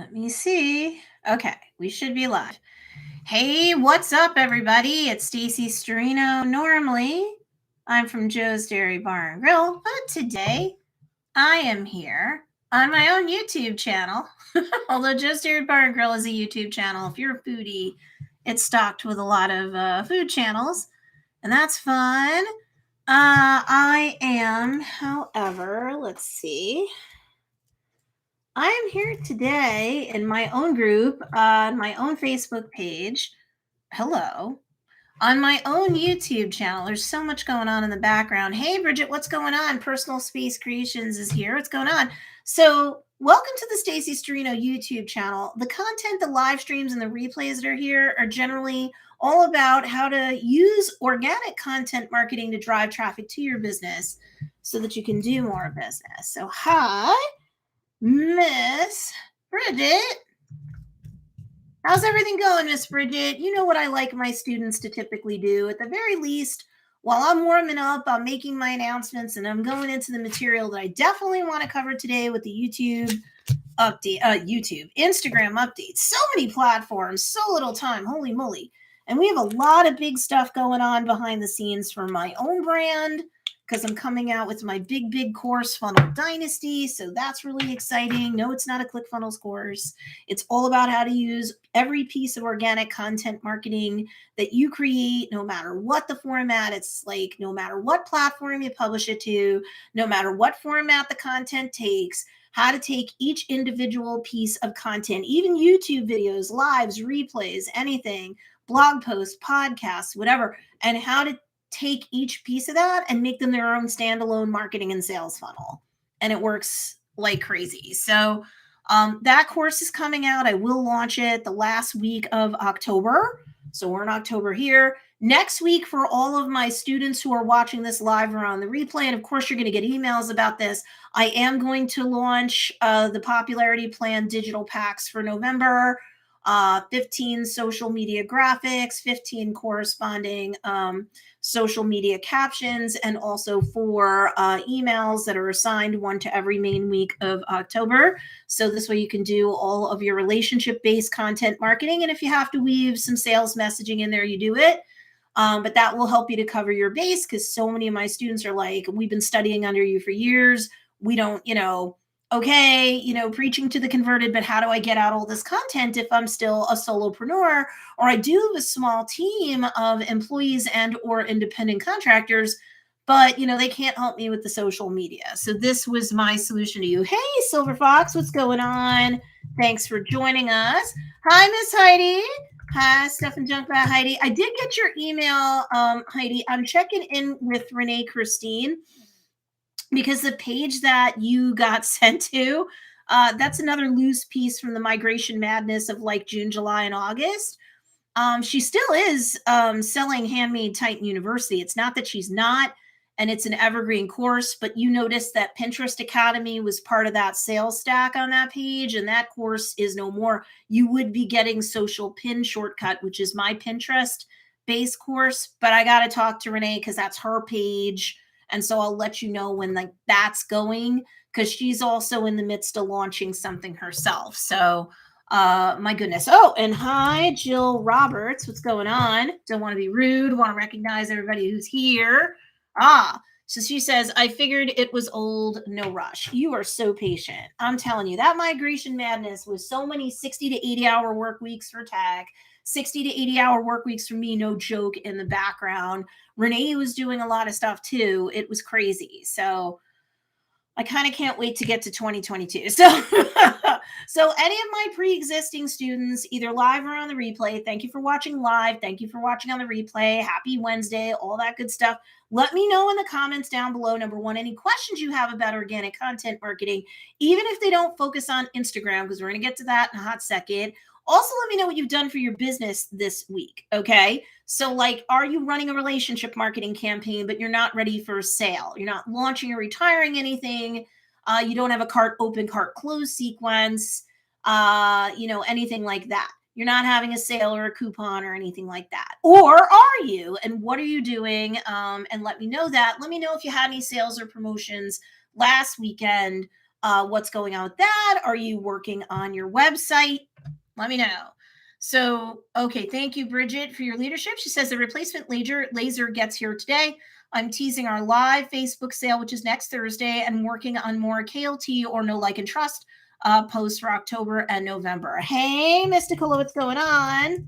Let me see. Okay, we should be live. Hey, what's up, everybody? It's Stacey Storino. Normally, I'm from Joe's Dairy Bar and Grill, but today I am here on my own YouTube channel. Although Joe's Dairy Bar and Grill is a YouTube channel, if you're a foodie, it's stocked with a lot of food channels, and that's fun. I am, however, let's see. I am here today in my own group, on my own Facebook page. Hello. On my own YouTube channel. There's so much going on in the background. Hey, Bridget, what's going on? Personal Space Creations is here. What's going on? So, welcome to the Stacey Storino YouTube channel. The content, the live streams, and the replays that are here are generally all about how to use organic content marketing to drive traffic to your business so that you can do more business. So, hi. Miss Bridget. How's everything going, Miss Bridget? You know what I like my students to typically do. At the very least, while I'm warming up, I'm making my announcements, and I'm going into the material that I definitely want to cover today with the YouTube update, Instagram updates. So many platforms, so little time. Holy moly. And we have a lot of big stuff going on behind the scenes for my own brand, because I'm coming out with my big course, Funnel Dynasty. So that's really exciting. No, it's not a ClickFunnels course. It's all about how to use every piece of organic content marketing that you create, no matter what the format. It's like no matter what platform you publish it to, no matter what format the content takes, how to take each individual piece of content, even YouTube videos, lives, replays, anything, blog posts, podcasts, whatever, and how to take each piece of that and make them their own standalone marketing and sales funnel. And it works like crazy. So that course is coming out. I will launch it the last week of October. So we're in October here. Next week, for all of my students who are watching this live or on the replay, and of course you're going to get emails about this, I am going to launch the Popularity Plan digital packs for November. 15 social media graphics, 15 corresponding social media captions, and also 4 emails that are assigned, one to every main week of October. So this way you can do all of your relationship-based content marketing. And if you have to weave some sales messaging in there, you do it. But that will help you to cover your base, because so many of my students are like, we've been studying under you for years. We don't, okay, preaching to the converted, but how do I get out all this content if I'm still a solopreneur, or I do have a small team of employees and or independent contractors, but they can't help me with the social media. So this was my solution to you. Hey, Silver Fox, what's going on? Thanks for joining us. Hi, Miss Heidi. Hi, Stuff and Junk by Heidi. I did get your email, Heidi. I'm checking in with Renee Christine, because the page that you got sent to, that's another loose piece from the migration madness of like June, July, and August. She still is selling Handmade Titan University. It's not that she's not, and it's an evergreen course, but you notice that Pinterest Academy was part of that sales stack on that page, and that course is no more. You would be getting Social Pin Shortcut, which is my Pinterest base course, but I got to talk to Renee because that's her page. And so I'll let you know when that's going, because she's also in the midst of launching something herself. So my goodness. Oh, and hi, Jill Roberts. What's going on? Don't want to be rude. Want to recognize everybody who's here. So she says, I figured it was old, no rush. You are so patient. I'm telling you, that migration madness was so many 60 to 80 hour work weeks for tech, 60 to 80 hour work weeks for me, no joke, in the background. Renee was doing a lot of stuff too. It was crazy. So I kind of can't wait to get to 2022. So, so any of my pre-existing students, either live or on the replay, thank you for watching live. Thank you for watching on the replay. Happy Wednesday, all that good stuff. Let me know in the comments down below, number one, any questions you have about organic content marketing, even if they don't focus on Instagram, because we're going to get to that in a hot second. Also, let me know what you've done for your business this week, okay? So, like, are you running a relationship marketing campaign, but you're not ready for a sale? You're not launching or retiring anything. You don't have a cart open, cart close sequence, anything like that. You're not having a sale or a coupon or anything like that. Or are you? And what are you doing? And let me know that. Let me know if you had any sales or promotions last weekend What's going on with that? Are you working on your website? Let me know. So, okay, thank you, Bridget, for your leadership. She says the replacement laser gets here today. I'm teasing our live Facebook sale, which is next Thursday, and working on more KLT or No Like and Trust posts for October and November. Hey, Miss Nicola, what's going on?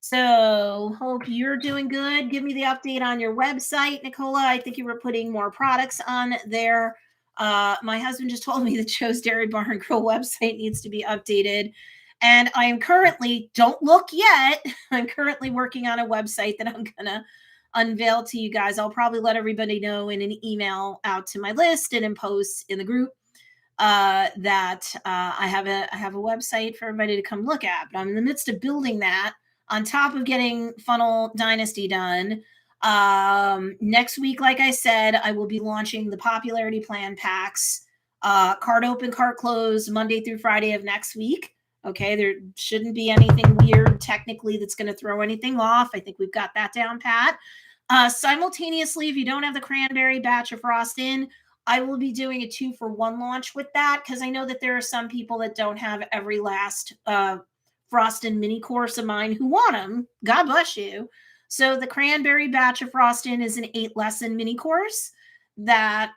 So hope you're doing good. Give me the update on your website, Nicola. I think you were putting more products on there. My husband just told me that Joe's Dairy Bar and Grill website needs to be updated. And I am currently, don't look yet, I'm currently working on a website that I'm going to unveil to you guys. I'll probably let everybody know in an email out to my list and in posts in the group that I have a website for everybody to come look at. But I'm in the midst of building that on top of getting Funnel Dynasty done. Next week, like I said, I will be launching the popularity plan packs, cart open, cart close, Monday through Friday of next week. Okay, there shouldn't be anything weird technically that's going to throw anything off. I think we've got that down pat. Simultaneously, if you don't have the cranberry batch of frost in, I will be doing a 2-for-1 launch with that because I know that there are some people that don't have every last Frostin' mini course of mine who want them. God bless you. So the cranberry batch of Frostin' is an 8-lesson mini course that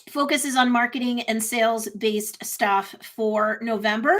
focuses on marketing and sales-based stuff for November,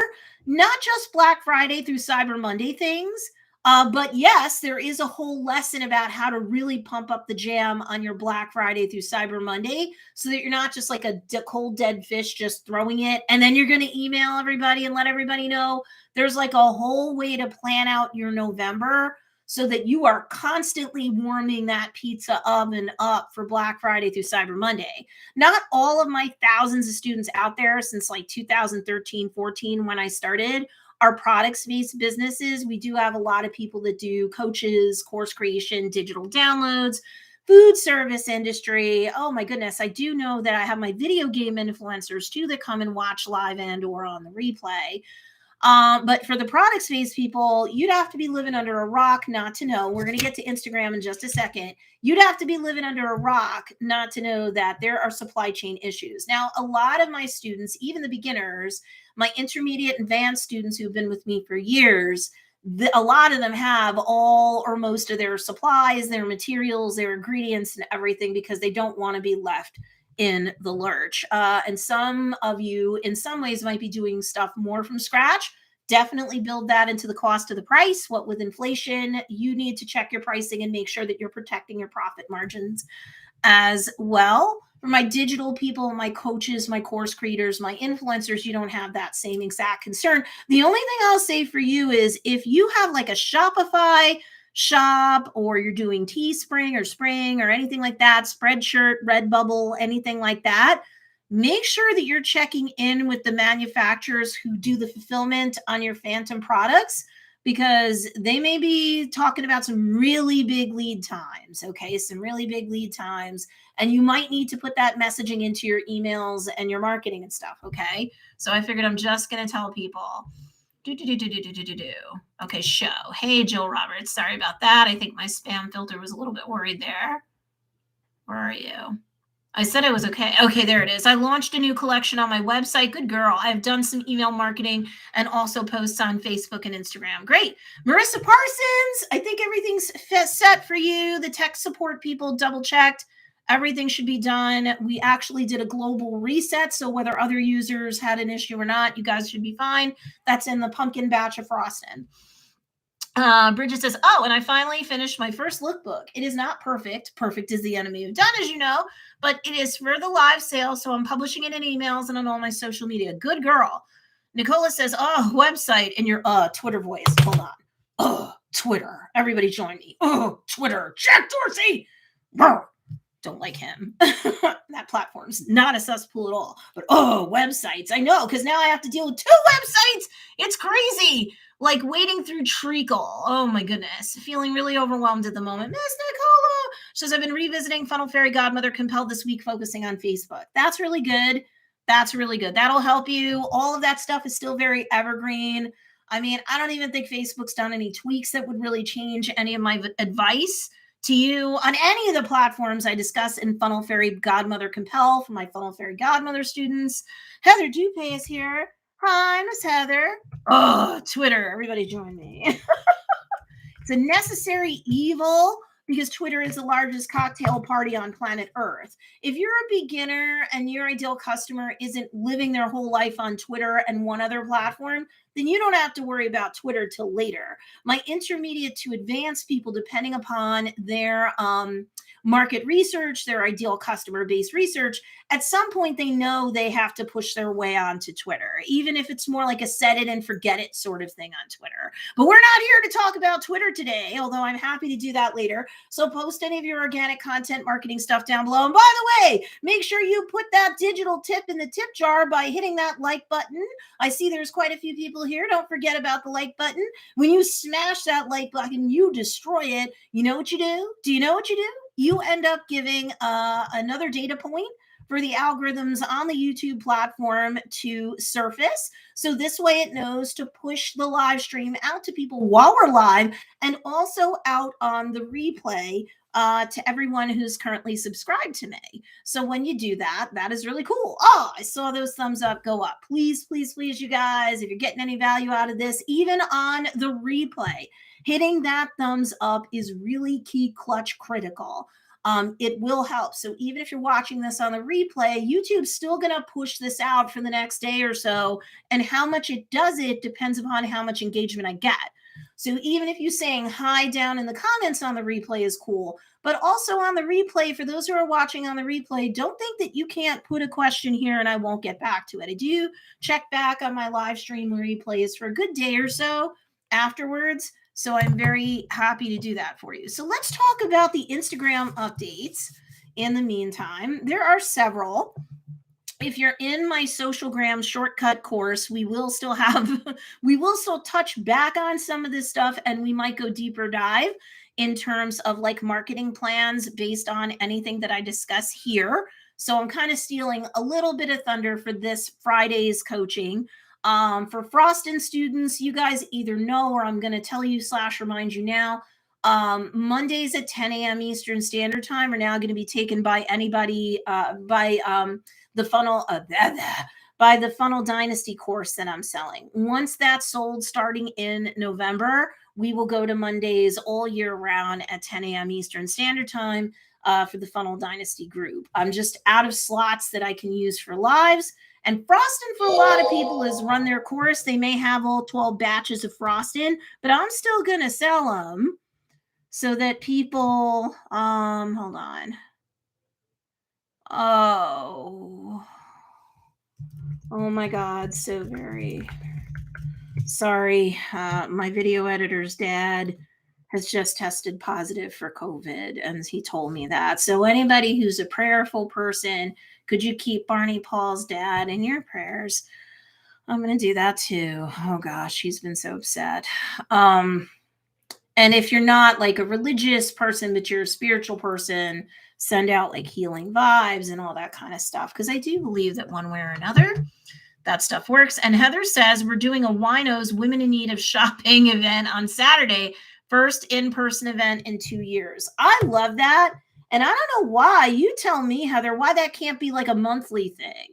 not just Black Friday through Cyber Monday things. But yes, there is a whole lesson about how to really pump up the jam on your Black Friday through Cyber Monday so that you're not just like a cold dead fish just throwing it. And then you're going to email everybody and let everybody know. There's like a whole way to plan out your November so that you are constantly warming that pizza oven up for Black Friday through Cyber Monday. Not all of my thousands of students out there since like 2013, 14, when I started, are products-based businesses. We do have a lot of people that do coaches, course creation, digital downloads, food service industry. Oh my goodness. I do know that I have my video game influencers too that come and watch live and or on the replay. But for the products-based people, you'd have to be living under a rock not to know. We're going to get to Instagram in just a second. You'd have to be living under a rock not to know that there are supply chain issues. Now, a lot of my students, even the beginners, my intermediate and advanced students who've been with me for years, a lot of them have all or most of their supplies, their materials, their ingredients, and everything because they don't want to be left in the lurch. And some of you in some ways might be doing stuff more from scratch. Definitely build that into the cost of the price. What with inflation, you need to check your pricing and make sure that you're protecting your profit margins as well. For my digital people, my coaches, my course creators, my influencers, you don't have that same exact concern. The only thing I'll say for you is if you have like a Shopify shop or you're doing Teespring or Spring or anything like that, Spreadshirt, Redbubble, anything like that, make sure that you're checking in with the manufacturers who do the fulfillment on your Phantom products because they may be talking about some really big lead times, okay? Some really big lead times. And you might need to put that messaging into your emails and your marketing and stuff, okay? So I figured I'm just going to tell people. Okay, show. Hey, Jill Roberts. Sorry about that. I think my spam filter was a little bit worried there. Where are you? I said it was okay. Okay, there it is. I launched a new collection on my website. Good girl. I've done some email marketing and also posts on Facebook and Instagram. Great. Marissa Parsons, I think everything's set for you. The tech support people double checked. Everything should be done. We actually did a global reset. So whether other users had an issue or not, you guys should be fine. That's in the pumpkin batch of frosting. Bridget says, oh, and I finally finished my first lookbook. It is not perfect. Perfect is the enemy of done, as you know, but it is for the live sale. So I'm publishing it in emails and on all my social media. Good girl. Nicola says, oh, website in your Twitter voice. Hold on. Oh, Twitter. Everybody join me. Oh, Twitter. Jack Dorsey. Brr. Don't like him. That platform's not a cesspool at all. But websites. I know, because now I have to deal with 2 websites. It's crazy. Like wading through treacle. Oh my goodness. Feeling really overwhelmed at the moment. Miss Nicola says, I've been revisiting Funnel Fairy Godmother Compelled this week, focusing on Facebook. That's really good. That's really good. That'll help you. All of that stuff is still very evergreen. I mean, I don't even think Facebook's done any tweaks that would really change any of my advice to you on any of the platforms I discuss in Funnel Fairy Godmother Compel for my Funnel Fairy Godmother students. Heather Dupay is here. Hi, Miss Heather. Oh, Twitter. Everybody join me. It's a necessary evil because Twitter is the largest cocktail party on planet Earth. If you're a beginner and your ideal customer isn't living their whole life on Twitter and one other platform, then you don't have to worry about Twitter till later. My intermediate to advanced people, depending upon their market research, their ideal customer base research, at some point they know they have to push their way onto Twitter, even if it's more like a set it and forget it sort of thing on Twitter. But we're not here to talk about Twitter today, although I'm happy to do that later. So post any of your organic content marketing stuff down below. And by the way, make sure you put that digital tip in the tip jar by hitting that like button. I see there's quite a few people here. Don't forget about the like button. When you smash that like button, you destroy it. You know what you do? Do you know what you do? You end up giving another data point for the algorithms on the YouTube platform to surface. So this way it knows to push the live stream out to people while we're live and also out on the replay to everyone who's currently subscribed to me. So when you do that, that is really cool. Oh, I saw those thumbs up go up. Please, please, please, you guys, if you're getting any value out of this, even on the replay, hitting that thumbs up is really key, clutch, critical. It will help. So even if you're watching this on the replay, YouTube's still going to push this out for the next day or so. And how much it does it depends upon how much engagement I get. So even if you saying hi down in the comments on the replay is cool, but also on the replay, for those who are watching on the replay, don't think that you can't put a question here and I won't get back to it. I do check back on my live stream replays for a good day or so afterwards. So I'm very happy to do that for you. So let's talk about the Instagram updates. In the meantime, there are several. If you're in my Socialgram shortcut course, we will still touch back on some of this stuff, and we might go deeper dive in terms of like marketing plans based on anything that I discuss here. So I'm kind of stealing a little bit of thunder for this Friday's coaching. For Froston students, you guys either know or I'm going to tell you / remind you now. Mondays at 10 a.m. Eastern Standard Time are now going to be taken by anybody by the Funnel Dynasty course that I'm selling. Once that's sold starting in November, we will go to Mondays all year round at 10 a.m. Eastern Standard Time for the Funnel Dynasty group. I'm just out of slots that I can use for lives. And Frostin' for a lot of people is run their course. They may have all 12 batches of Frostin', but I'm still going to sell them so that people, hold on. Oh my God. So very sorry. My video editor's dad has just tested positive for COVID, and he told me that. So anybody who's a prayerful person, could you keep Barney Paul's dad in your prayers? I'm going to do that too. Oh gosh, he's been so upset. And if you're not like a religious person, but you're a spiritual person, send out like healing vibes and all that kind of stuff. Because I do believe that one way or another, that stuff works. And Heather says we're doing a Winos Women in Need of Shopping event on Saturday. First in-person event in 2 years. I love that. And I don't know why. You tell me, Heather, why that can't be like a monthly thing.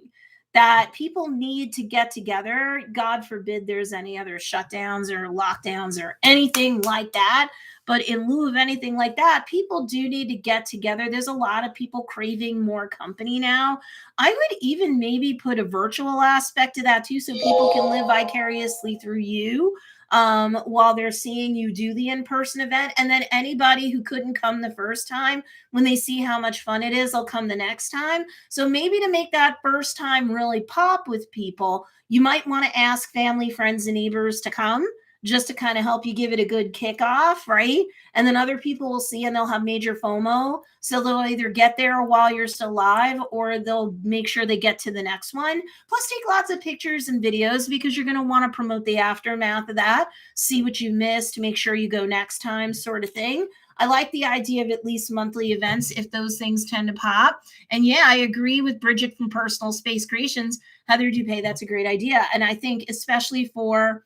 That people need to get together. God forbid there's any other shutdowns or lockdowns or anything like that. But in lieu of anything like that, people do need to get together. There's a lot of people craving more company now. I would even maybe put a virtual aspect to that too, so people can live vicariously through you while they're seeing you do the in-person event. And then anybody who couldn't come the first time, when they see how much fun it is, they'll come the next time. So maybe to make that first time really pop with people, you might want to ask family, friends, and neighbors to come, just to kind of help you give it a good kickoff, right? And then other people will see and they'll have major FOMO. So they'll either get there while you're still live, or they'll make sure they get to the next one. Plus take lots of pictures and videos, because you're going to want to promote the aftermath of that, see what you missed, make sure you go next time, sort of thing. I like the idea of at least monthly events if those things tend to pop. And yeah, I agree with Bridget from Personal Space Creations. Heather Dupay, that's a great idea. And I think especially for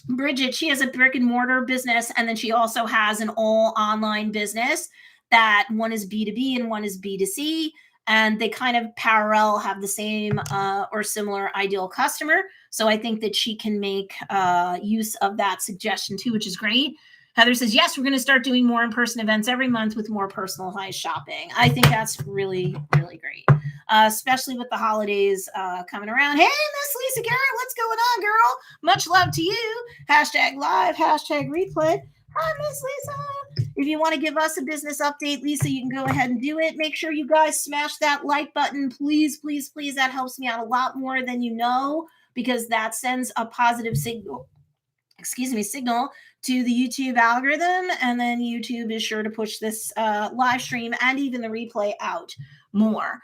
Bridget, she has a brick and mortar business, and then she also has an all online business. that one is B2B and one is B2C, and they kind of parallel, have the same or similar ideal customer. So I think that she can make use of that suggestion too, which is great. Heather says, yes, we're going to start doing more in-person events every month with more personalized shopping. I think that's really, really great, especially with the holidays coming around. Hey, Miss Lisa Garrett, what's going on, girl? Much love to you. Hashtag live, hashtag replay. Hi, Miss Lisa. If you want to give us a business update, Lisa, you can go ahead and do it. Make sure you guys smash that like button. Please, please, please. That helps me out a lot more than you know, because that sends a positive signal to the YouTube algorithm, and then YouTube is sure to push this live stream and even the replay out more.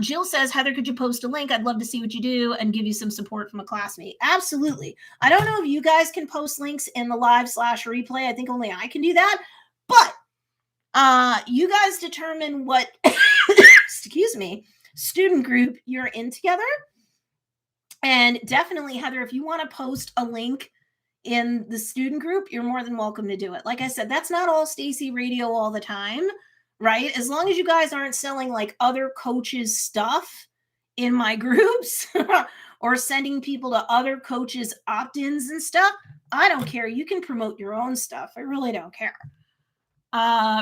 Jill says, Heather, could you post a link? I'd love to see what you do and give you some support from a classmate. Absolutely. I don't know if you guys can post links in the live/replay. I think only I can do that. But you guys determine what, student group you're in together. And definitely, Heather, if you want to post a link in the student group, you're more than welcome to do it. Like I said, that's not all Stacey Radio all the time, right? As long as you guys aren't selling like other coaches' stuff in my groups or sending people to other coaches' opt-ins and stuff, I don't care. You can promote your own stuff. I really don't care.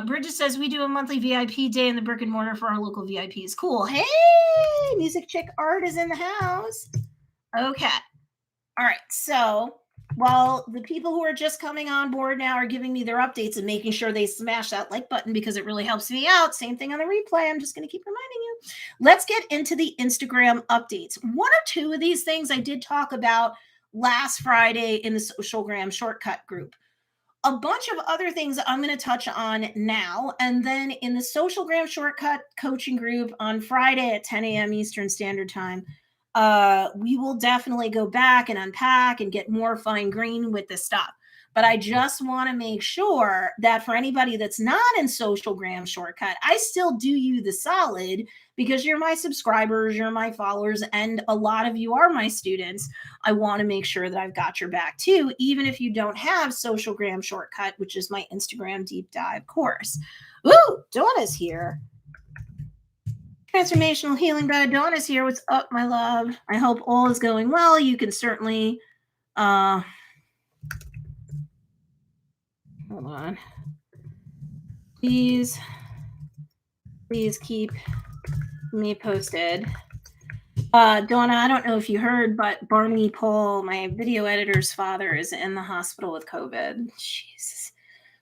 Bridget says, we do a monthly VIP day in the brick and mortar for our local VIPs. Cool. Hey, Music Chick Art is in the house. Okay. All right. So while the people who are just coming on board now are giving me their updates and making sure they smash that like button because it really helps me out. Same thing on the replay. I'm just going to keep reminding you. Let's get into the Instagram updates. One or two of these things I did talk about last Friday in the Socialgram shortcut group. A bunch of other things I'm going to touch on now. And then in the Socialgram shortcut coaching group on Friday at 10 a.m. Eastern Standard Time, we will definitely go back and unpack and get more fine grain with this stuff. But I just want to make sure that for anybody that's not in Socialgram shortcut, I still do you the solid because you're my subscribers, you're my followers, and a lot of you are my students. I want to make sure that I've got your back too, even if you don't have Socialgram shortcut, which is my Instagram deep dive course. Ooh, Donna's here. Transformational Healing by Donna's here. What's up, my love? I hope all is going well. You can certainly hold on. Please keep me posted. Donna, I don't know if you heard, but Barney Paul, my video editor's father, is in the hospital with COVID. Jesus.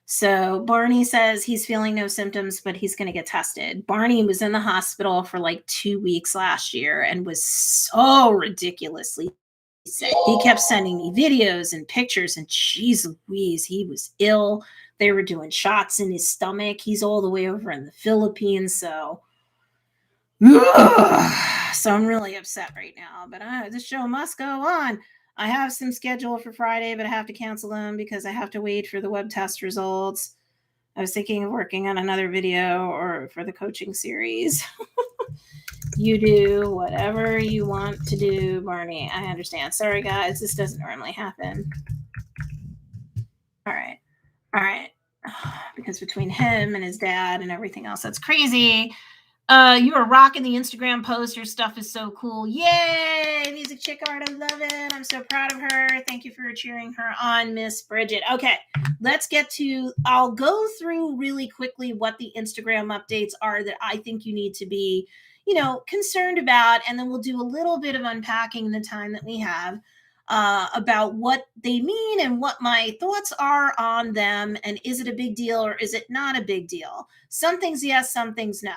So Barney says he's feeling no symptoms, but he's going to get tested. Barney was in the hospital for like 2 weeks last year and was so ridiculously sick. He kept sending me videos and pictures, and geez Louise, he was ill. They were doing shots in his stomach. He's all the way over in the Philippines. So I'm really upset right now, but the show must go on. I have some scheduled for Friday, but I have to cancel them because I have to wait for the web test results. I was thinking of working on another video or for the coaching series. You do whatever you want to do, Barney. I understand. Sorry, guys. This doesn't normally happen. All right. Because between him and his dad and everything else, that's crazy. You are rocking the Instagram post. Your stuff is so cool. Yay! Music Chick Art. I love it. I'm so proud of her. Thank you for cheering her on, Miss Bridget. Okay, let's get to, I'll go through really quickly what the Instagram updates are that I think you need to be, concerned about. And then we'll do a little bit of unpacking in the time that we have about what they mean and what my thoughts are on them. And is it a big deal or is it not a big deal? Some things yes, some things no.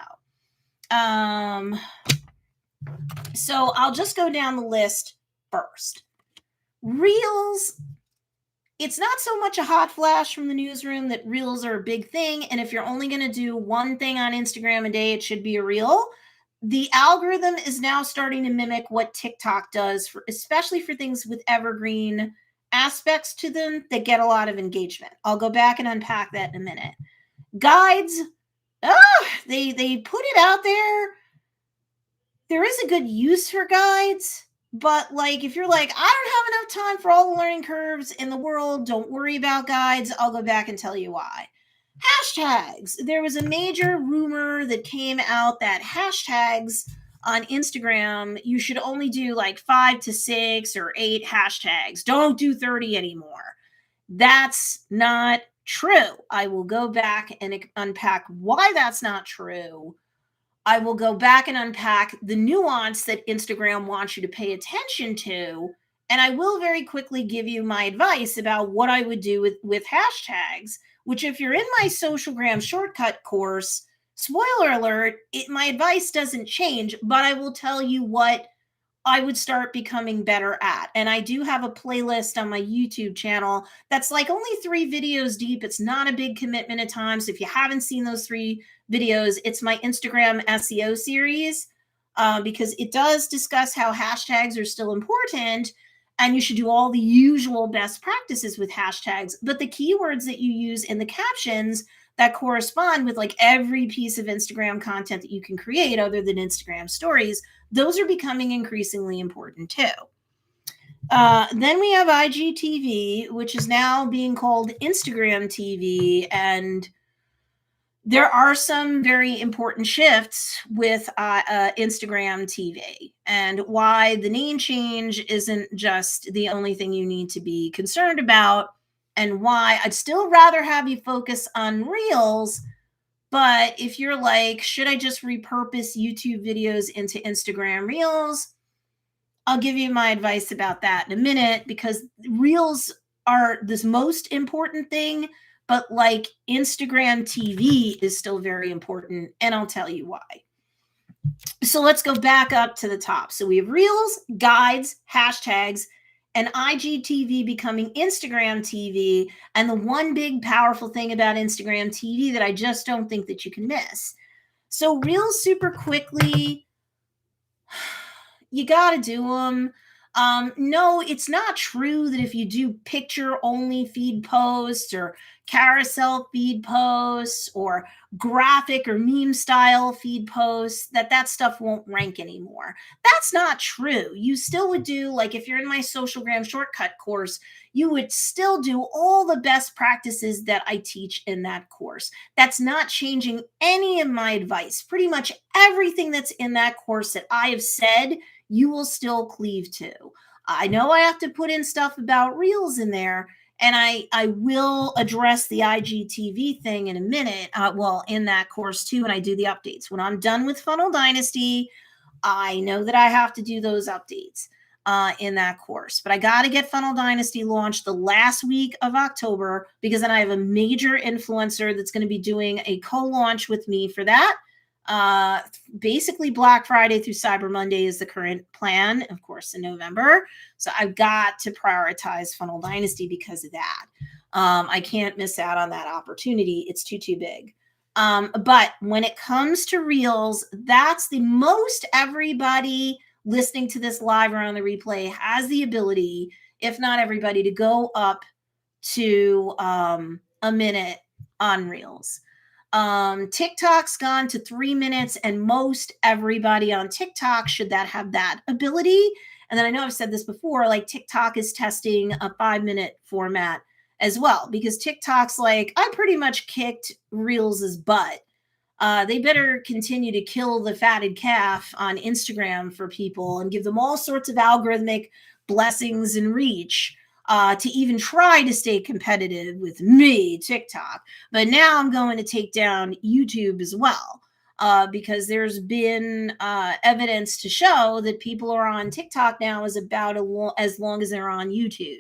So I'll just go down the list first. Reels, it's not so much a hot flash from the newsroom that reels are a big thing. And if you're only going to do one thing on Instagram a day, it should be a reel. The algorithm is now starting to mimic what TikTok does, especially for things with evergreen aspects to them that get a lot of engagement. I'll go back and unpack that in a minute. Guides, they put it out there. There is a good use for guides, but if you're like, I don't have enough time for all the learning curves in the world, don't worry about guides. I'll go back and tell you why. Hashtags. There was a major rumor that came out that hashtags on Instagram, you should only do like 5 to 6 or 8 hashtags. Don't do 30 anymore. That's not true. I will go back and unpack why that's not true. I will go back and unpack the nuance that Instagram wants you to pay attention to. And I will very quickly give you my advice about what I would do with hashtags, which, if you're in my Socialgram shortcut course, spoiler alert, my advice doesn't change, but I will tell you what I would start becoming better at. And I do have a playlist on my YouTube channel that's like only 3 videos deep. It's not a big commitment at times. If you haven't seen those 3 videos, it's my Instagram SEO series, because it does discuss how hashtags are still important and you should do all the usual best practices with hashtags. But the keywords that you use in the captions that correspond with like every piece of Instagram content that you can create other than Instagram stories, those are becoming increasingly important too. Then we have IGTV, which is now being called Instagram TV. And there are some very important shifts with Instagram TV, and why the name change isn't just the only thing you need to be concerned about, and why I'd still rather have you focus on Reels. But if you're like, should I just repurpose YouTube videos into Instagram Reels? I'll give you my advice about that in a minute, because Reels are this most important thing, but like Instagram TV is still very important, and I'll tell you why. So let's go back up to the top. So we have Reels, guides, hashtags, and IGTV becoming Instagram TV. And the one big powerful thing about Instagram TV that I just don't think that you can miss. So Reels, super quickly, you got to do them. No, it's not true that if you do picture only feed posts or carousel feed posts or graphic or meme style feed posts, that stuff won't rank anymore. That's not true. You still would do, like if you're in my Socialgram shortcut course, you would still do all the best practices that I teach in that course. That's not changing any of my advice. Pretty much everything that's in that course that I have said, you will still cleave to. I know I have to put in stuff about Reels in there, and I will address the IGTV thing in a minute. In that course too, and I do the updates. When I'm done with Funnel Dynasty, I know that I have to do those updates in that course. But I got to get Funnel Dynasty launched the last week of October, because then I have a major influencer that's going to be doing a co-launch with me for that. Basically Black Friday through Cyber Monday is the current plan, of course, in November. So I've got to prioritize Funnel Dynasty because of that. I can't miss out on that opportunity. It's too big. But when it comes to Reels, that's the most everybody listening to this live or on the replay has the ability, if not everybody, to go up to a minute on Reels. TikTok's gone to 3 minutes, and most everybody on TikTok should have that ability. And then I know I've said this before, like TikTok is testing a 5-minute format as well, because TikTok's like, I pretty much kicked Reels' butt. They better continue to kill the fatted calf on Instagram for people and give them all sorts of algorithmic blessings and reach to even try to stay competitive with me, TikTok. But now I'm going to take down YouTube as well, because there's been evidence to show that people are on TikTok now is about as long as they're on YouTube.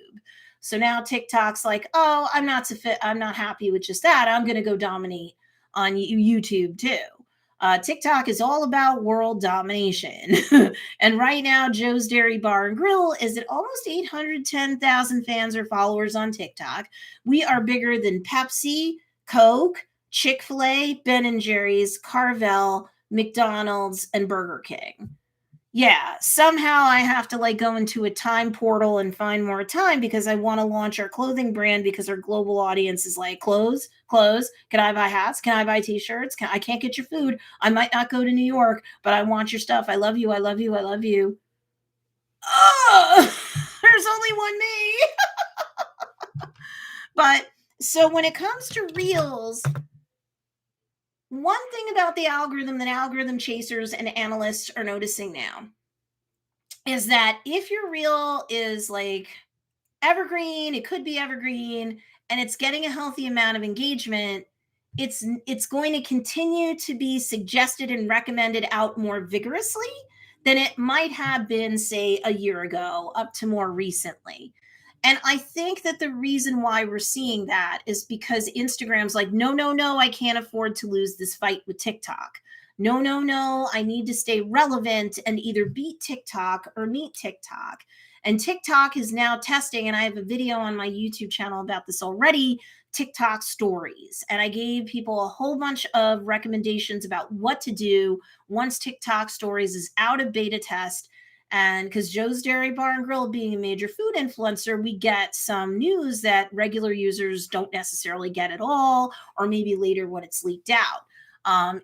So now TikTok's like, oh, I'm not happy with just that. I'm going to go dominate on YouTube too. TikTok is all about world domination. And right now, Joe's Dairy Bar and Grill is at almost 810,000 fans or followers on TikTok. We are bigger than Pepsi, Coke, Chick-fil-A, Ben & Jerry's, Carvel, McDonald's, and Burger King. Yeah, somehow I have to like go into a time portal and find more time, because I want to launch our clothing brand, because our global audience is like, clothes. Can I buy hats? Can I buy t-shirts? I can't get your food. I might not go to New York, but I want your stuff. I love you. I love you. I love you. Oh, there's only one me. But so when it comes to Reels, one thing about the algorithm that algorithm chasers and analysts are noticing now is that if your reel is like evergreen, it could be evergreen, and it's getting a healthy amount of engagement, it's going to continue to be suggested and recommended out more vigorously than it might have been, say, a year ago up to more recently. And I think that the reason why we're seeing that is because Instagram's like, no, no, no, I can't afford to lose this fight with TikTok. No, no, no, I need to stay relevant and either beat TikTok or meet TikTok. And TikTok is now testing, and I have a video on my YouTube channel about this already, TikTok stories. And I gave people a whole bunch of recommendations about what to do once TikTok stories is out of beta test. And because Joe's Dairy Bar and Grill being a major food influencer, we get some news that regular users don't necessarily get at all, or maybe later when it's leaked out.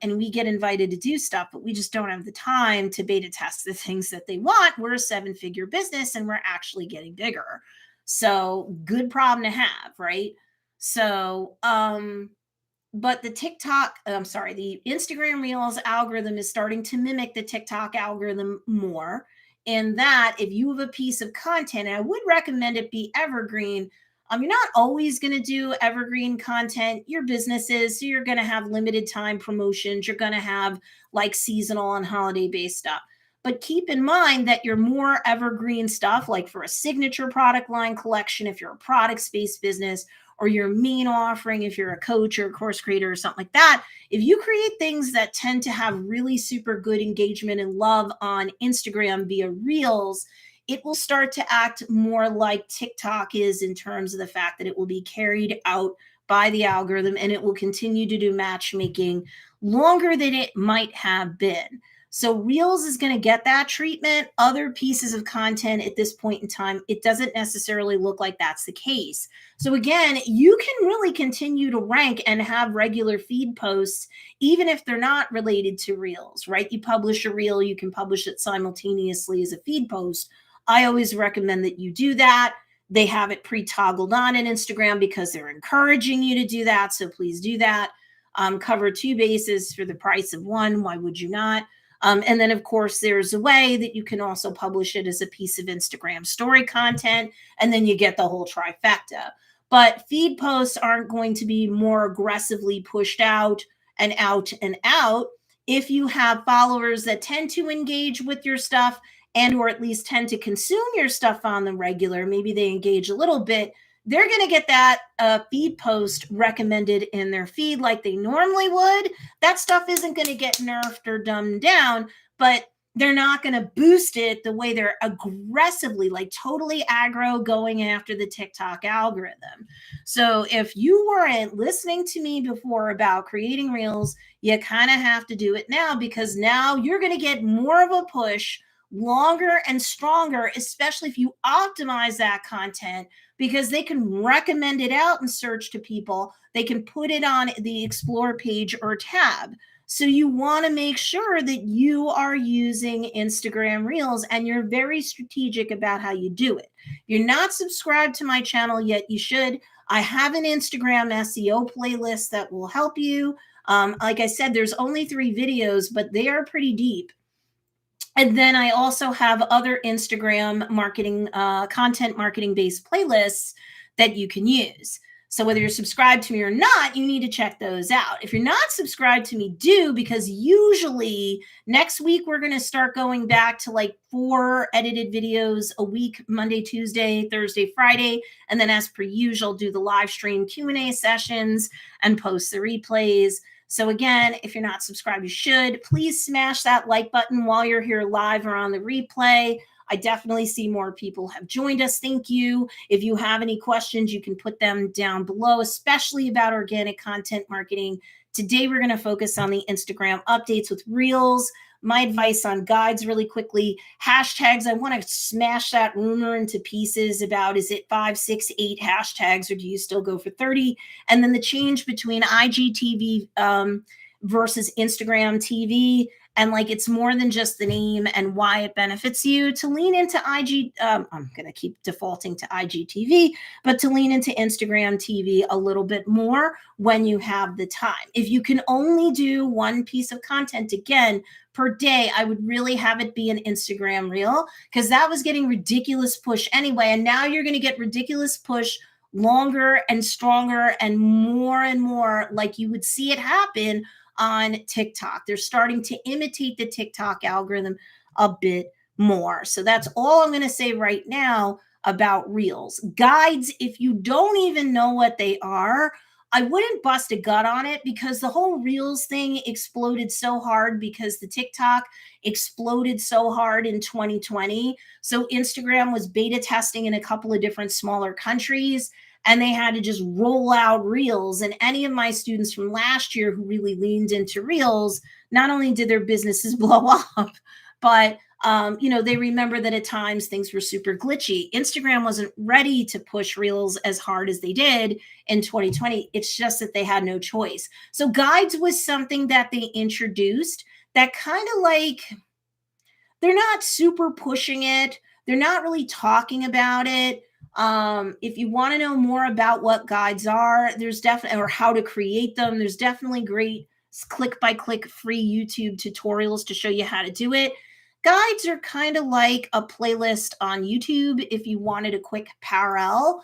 And we get invited to do stuff, but we just don't have the time to beta test the things that they want. We're a 7-figure business and we're actually getting bigger. So good problem to have, right? So, but the the Instagram Reels algorithm is starting to mimic the TikTok algorithm more. In that, if you have a piece of content, and I would recommend it be evergreen, you're not always going to do evergreen content. Your business is, so you're going to have limited time promotions. You're going to have like seasonal and holiday based stuff. But keep in mind that your more evergreen stuff, like for a signature product line collection, if you're a products-based business, or your main offering, if you're a coach or a course creator or something like that, if you create things that tend to have really super good engagement and love on Instagram via Reels, it will start to act more like TikTok is in terms of the fact that it will be carried out by the algorithm and it will continue to do matchmaking longer than it might have been. So Reels is going to get that treatment. Other pieces of content at this point in time, it doesn't necessarily look like that's the case. So again, you can really continue to rank and have regular feed posts, even if they're not related to Reels, right? You publish a Reel, you can publish it simultaneously as a feed post. I always recommend that you do that. They have it pre-toggled on in Instagram because they're encouraging you to do that. So please do that. Cover 2 bases for the price of 1. Why would you not? And then, of course, there's a way that you can also publish it as a piece of Instagram story content, and then you get the whole trifecta. But feed posts aren't going to be more aggressively pushed out and out and out if you have followers that tend to engage with your stuff and or at least tend to consume your stuff on the regular. Maybe they engage a little bit. They're going to get that feed post recommended in their feed like they normally would. That stuff isn't going to get nerfed or dumbed down, but they're not going to boost it the way they're aggressively, like totally aggro going after the TikTok algorithm. So if you weren't listening to me before about creating Reels, you kind of have to do it now, because now you're going to get more of a push, longer and stronger, especially if you optimize that content, because they can recommend it out in search to people. They can put it on the explore page or tab. So you want to make sure that you are using Instagram Reels and you're very strategic about how you do it. If you're not subscribed to my channel yet, you should. I have an Instagram SEO playlist that will help you. Like I said, there's only 3 videos, but they are pretty deep. And then I also have other Instagram marketing, content marketing based playlists that you can use. So whether you're subscribed to me or not, you need to check those out. If you're not subscribed to me, do, because usually next week we're going to start going back to like 4 edited videos a week, Monday, Tuesday, Thursday, Friday. And then as per usual, do the live stream Q&A sessions and post the replays. So again, if you're not subscribed, you should. Please smash that like button while you're here live or on the replay. I definitely see more people have joined us. Thank you. If you have any questions, you can put them down below, especially about organic content marketing. Today, we're going to focus on the Instagram updates with Reels. My advice on guides really quickly. Hashtags, I want to smash that rumor into pieces about, is it 5, 6, 8 hashtags, or do you still go for 30? And then the change between IGTV versus Instagram TV. and like it's more than just the name and why it benefits you, to lean into IG. I'm going to keep defaulting to IGTV, but to lean into Instagram TV a little bit more when you have the time. If you can only do one piece of content again per day, I would really have it be an Instagram reel, because that was getting ridiculous push anyway. And now you're going to get ridiculous push longer and stronger and more like you would see it happen on TikTok. They're starting to imitate the TikTok algorithm a bit more. So that's all I'm going to say right now about reels. Guides, if you don't even know what they are, I wouldn't bust a gut on it, because the whole reels thing exploded so hard because the TikTok exploded so hard in 2020. So Instagram was beta testing in a couple of different smaller countries, and they had to just roll out reels. And any of my students from last year who really leaned into reels, not only did their businesses blow up, but they remember that at times things were super glitchy. Instagram wasn't ready to push reels as hard as they did in 2020. It's just that they had no choice. So guides was something that they introduced that kind of like, they're not super pushing it. They're not really talking about it. If you want to know more about what guides are, there's definitely, or how to create them, there's definitely great click by click free YouTube tutorials to show you how to do it. Guides are kind of like a playlist on YouTube if you wanted a quick parallel.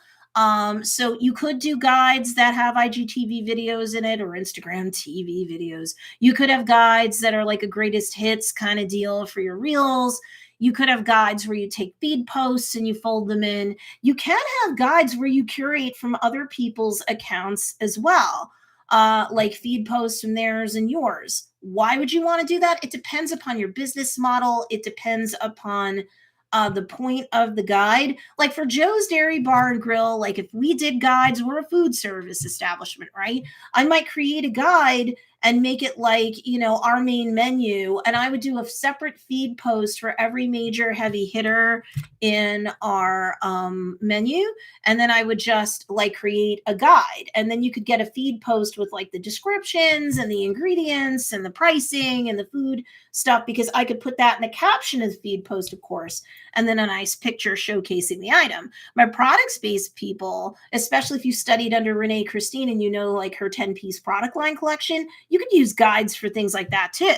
So you could do guides that have IGTV videos in it or Instagram TV videos. You could have guides that are like a greatest hits kind of deal for your reels. You could have guides where you take feed posts and you fold them in. You can have guides where you curate from other people's accounts as well, like feed posts from theirs and yours. Why would you want to do that? It depends upon your business model. It depends upon the point of the guide. Like for Joe's Dairy Bar and Grill, like if we did guides, we're a food service establishment, right? I might create a guide and make it like, our main menu. And I would do a separate feed post for every major heavy hitter in our menu. And then I would just like create a guide. And then you could get a feed post with like the descriptions and the ingredients and the pricing and the food stuff, because I could put that in the caption of the feed post, of course, and then a nice picture showcasing the item. My products-based people, especially if you studied under Renee Christine and like her 10-piece product line collection, you could use guides for things like that too,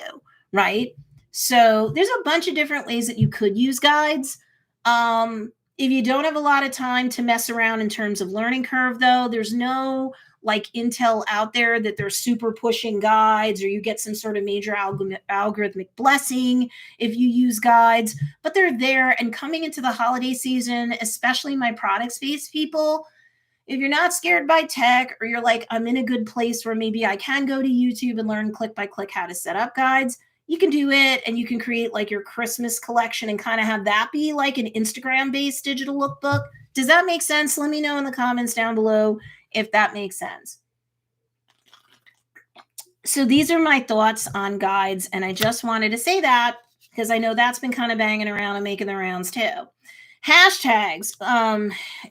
right? So there's a bunch of different ways that you could use guides. If you don't have a lot of time to mess around in terms of learning curve, though, there's no like intel out there that they're super pushing guides, or you get some sort of major algorithmic blessing if you use guides, but they're there. And coming into the holiday season, especially my product-based people, if you're not scared by tech, or you're like, I'm in a good place where maybe I can go to YouTube and learn click by click how to set up guides, you can do it. And you can create like your Christmas collection and kind of have that be like an Instagram-based digital lookbook. Does that make sense? Let me know in the comments down below if that makes sense. So these are my thoughts on guides. And I just wanted to say that because I know that's been kind of banging around and making the rounds too. Hashtags.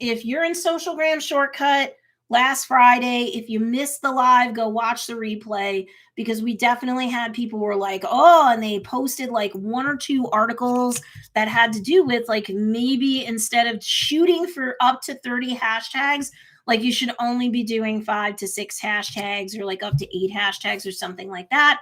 If you're in Socialgram Shortcut last Friday, if you missed the live, go watch the replay, because we definitely had people who were like, oh, and they posted like 1 or 2 articles that had to do with like, maybe instead of shooting for up to 30 hashtags, like you should only be doing 5 to 6 hashtags, or like up to 8 hashtags or something like that.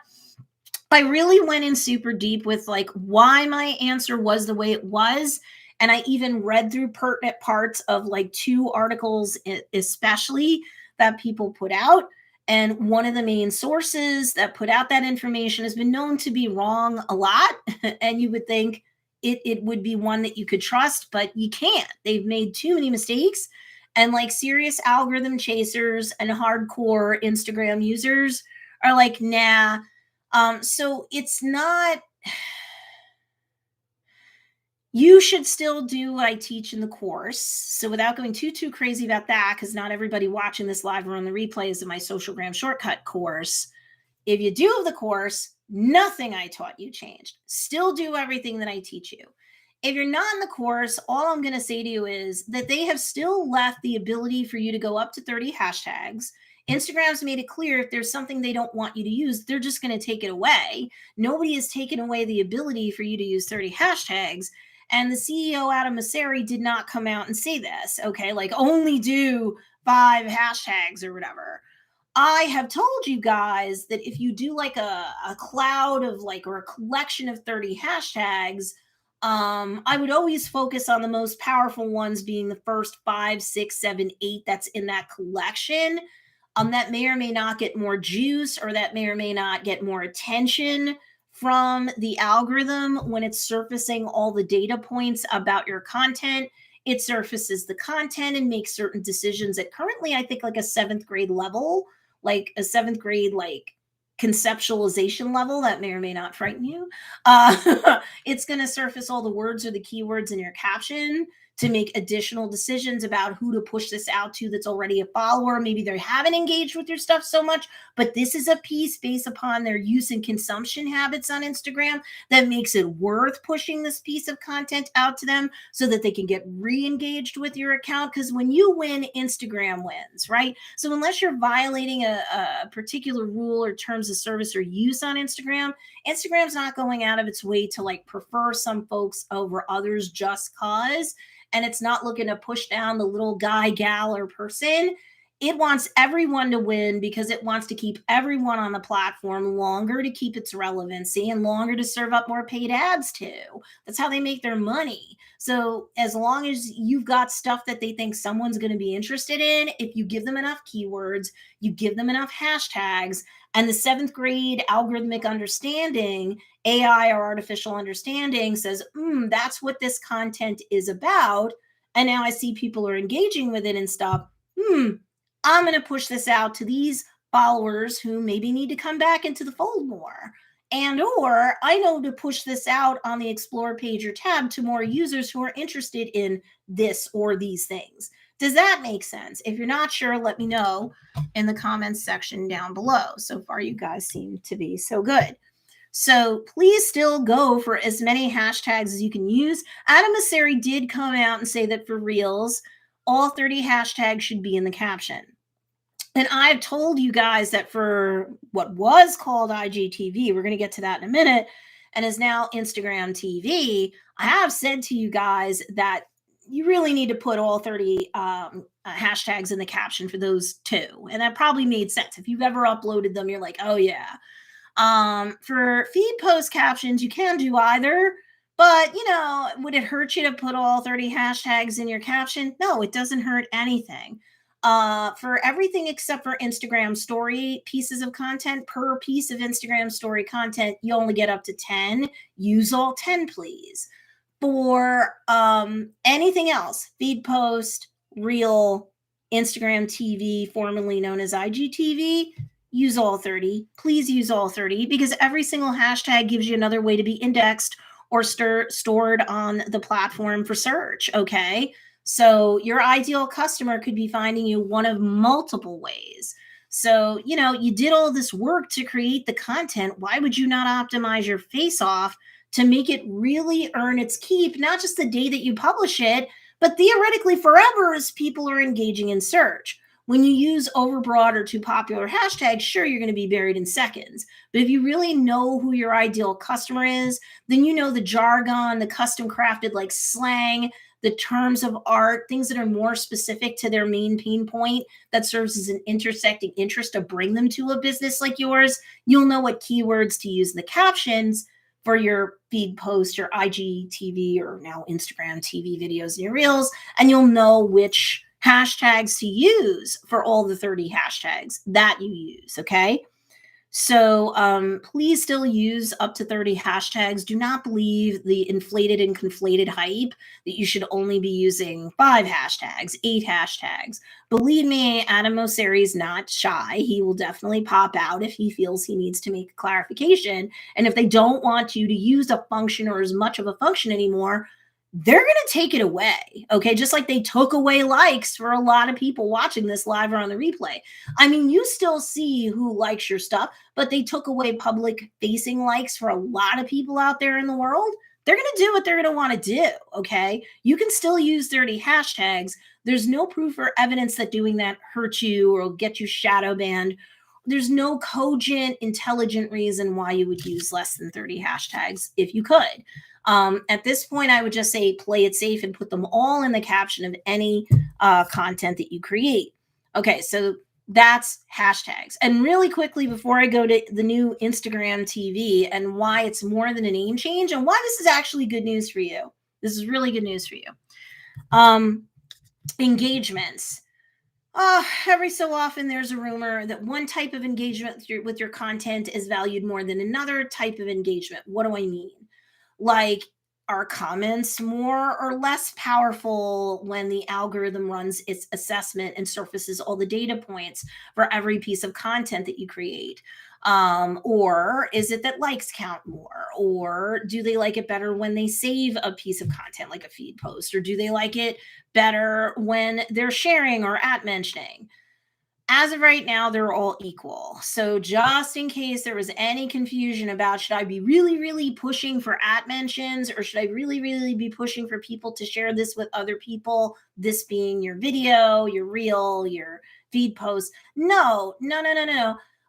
I really went in super deep with like why my answer was the way it was. And I even read through pertinent parts of like 2 articles, especially that people put out. And one of the main sources that put out that information has been known to be wrong a lot. And you would think it would be one that you could trust, but you can't. They've made too many mistakes. And like serious algorithm chasers and hardcore Instagram users are like, nah. So it's not, you should still do what I teach in the course. So without going too crazy about that, because not everybody watching this live or on the replays of my Socialgram Shortcut course, if you do the course, nothing I taught you changed. Still do everything that I teach you. If you're not in the course, all I'm going to say to you is that they have still left the ability for you to go up to 30 hashtags. Instagram's made it clear if there's something they don't want you to use, they're just going to take it away. Nobody has taken away the ability for you to use 30 hashtags. And the CEO, Adam Mosseri, did not come out and say this, okay? Like only do 5 hashtags or whatever. I have told you guys that if you do like a cloud of like, or a collection of 30 hashtags, I would always focus on the most powerful ones being the first 5, 6, 7, 8 that's in that collection. That may or may not get more juice, or that may or may not get more attention from the algorithm when it's surfacing all the data points about your content. It surfaces the content and makes certain decisions at currently, I think, like a 7th grade level, like a 7th grade, like conceptualization level. That may or may not frighten you. It's going to surface all the words or the keywords in your caption to make additional decisions about who to push this out to that's already a follower. Maybe they haven't engaged with your stuff so much, but this is a piece based upon their use and consumption habits on Instagram that makes it worth pushing this piece of content out to them so that they can get re-engaged with your account. Because when you win, Instagram wins, right? So unless you're violating a particular rule or terms of service or use on Instagram, Instagram's not going out of its way to like prefer some folks over others just cause. And it's not looking to push down the little guy, gal, or person. It wants everyone to win because it wants to keep everyone on the platform longer to keep its relevancy and longer to serve up more paid ads to. That's how they make their money. So as long as you've got stuff that they think someone's going to be interested in, if you give them enough keywords, you give them enough hashtags, and the 7th grade algorithmic understanding, AI or artificial understanding, says, that's what this content is about. And now I see people are engaging with it and stuff. I'm going to push this out to these followers who maybe need to come back into the fold more. And or I know to push this out on the Explore page or tab to more users who are interested in this or these things. Does that make sense? If you're not sure, let me know in the comments section down below. So far, you guys seem to be so good. So please still go for as many hashtags as you can use. Adam Mosseri did come out and say that for Reels, all 30 hashtags should be in the caption. And I've told you guys that for what was called IGTV, we're going to get to that in a minute, and is now Instagram TV, I have said to you guys that you really need to put all 30 hashtags in the caption for those two. And that probably made sense. If you've ever uploaded them, you're like, oh yeah. For feed post captions, you can do either. But, would it hurt you to put all 30 hashtags in your caption? No, it doesn't hurt anything. For everything except for Instagram story pieces of content, per piece of Instagram story content, you only get up to 10. Use all 10, please. For anything else, feed post, reel, Instagram TV, formerly known as IGTV, use all 30. Please use all 30 because every single hashtag gives you another way to be indexed or stored on the platform for search, okay? So your ideal customer could be finding you one of multiple ways. So, you did all this work to create the content. Why would you not optimize your face off to make it really earn its keep, not just the day that you publish it, but theoretically forever as people are engaging in search? When you use overbroad or too popular hashtags, sure, you're going to be buried in seconds. But if you really know who your ideal customer is, then you know the jargon, the custom crafted like slang, the terms of art, things that are more specific to their main pain point that serves as an intersecting interest to bring them to a business like yours. You'll know what keywords to use in the captions for your feed post, your IGTV, or now Instagram TV videos and your reels, and you'll know which hashtags to use for all the 30 hashtags that you use, okay? So please still use up to 30 hashtags. Do not believe the inflated and conflated hype that you should only be using 5 hashtags, 8 hashtags. Believe me, Adam Mosseri is not shy. He will definitely pop out if he feels he needs to make a clarification. And if they don't want you to use a function or as much of a function anymore, they're going to take it away, okay? Just like they took away likes for a lot of people watching this live or on the replay. I mean, you still see who likes your stuff, but they took away public-facing likes for a lot of people out there in the world. they're going to do what they're going to want to do. Okay. You can still use dirty hashtags. There's no proof or evidence that doing that hurts you or will get you shadow banned. There's no cogent, intelligent reason why you would use less than 30 hashtags if you could. At this point, I would just say play it safe and put them all in the caption of any content that you create. Okay, so that's hashtags. And really quickly, before I go to the new Instagram TV and why it's more than a name change and why this is actually good news for you. This is really good news for you. Engagements. Every so often there's a rumor that one type of engagement with your content is valued more than another type of engagement. What do I mean? Like, are comments more or less powerful when the algorithm runs its assessment and surfaces all the data points for every piece of content that you create? Or is it that likes count more? Or do they like it better when they save a piece of content like a feed post? Or do they like it better when they're sharing or at mentioning? As of right now, they're all equal. So just in case there was any confusion about should I be really, really pushing for at mentions or should I really, really be pushing for people to share this with other people, this being your video, your reel, your feed post? No.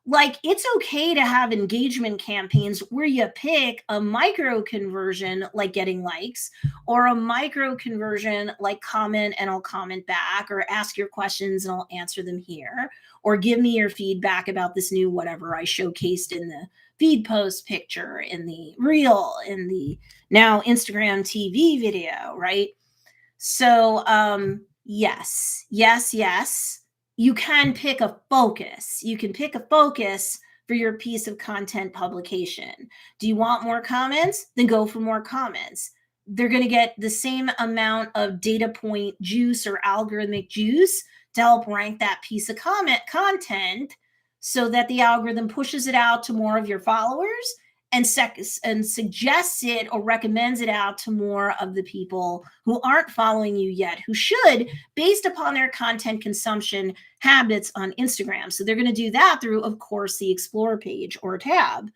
Like, it's okay to have engagement campaigns where you pick a micro conversion like getting likes or a micro conversion like comment and I'll comment back or ask your questions and I'll answer them here or give me your feedback about this new whatever I showcased in the feed post picture, in the reel, in the now Instagram TV video, right? So yes, you can pick a focus. You can pick a focus for your piece of content publication. Do you want more comments? Then go for more comments. They're going to get the same amount of data point juice or algorithmic juice to help rank that piece of content so that the algorithm pushes it out to more of your followers and suggests it or recommends it out to more of the people who aren't following you yet, who should, based upon their content consumption habits on Instagram. So they're going to do that through, of course, the Explore page or tab.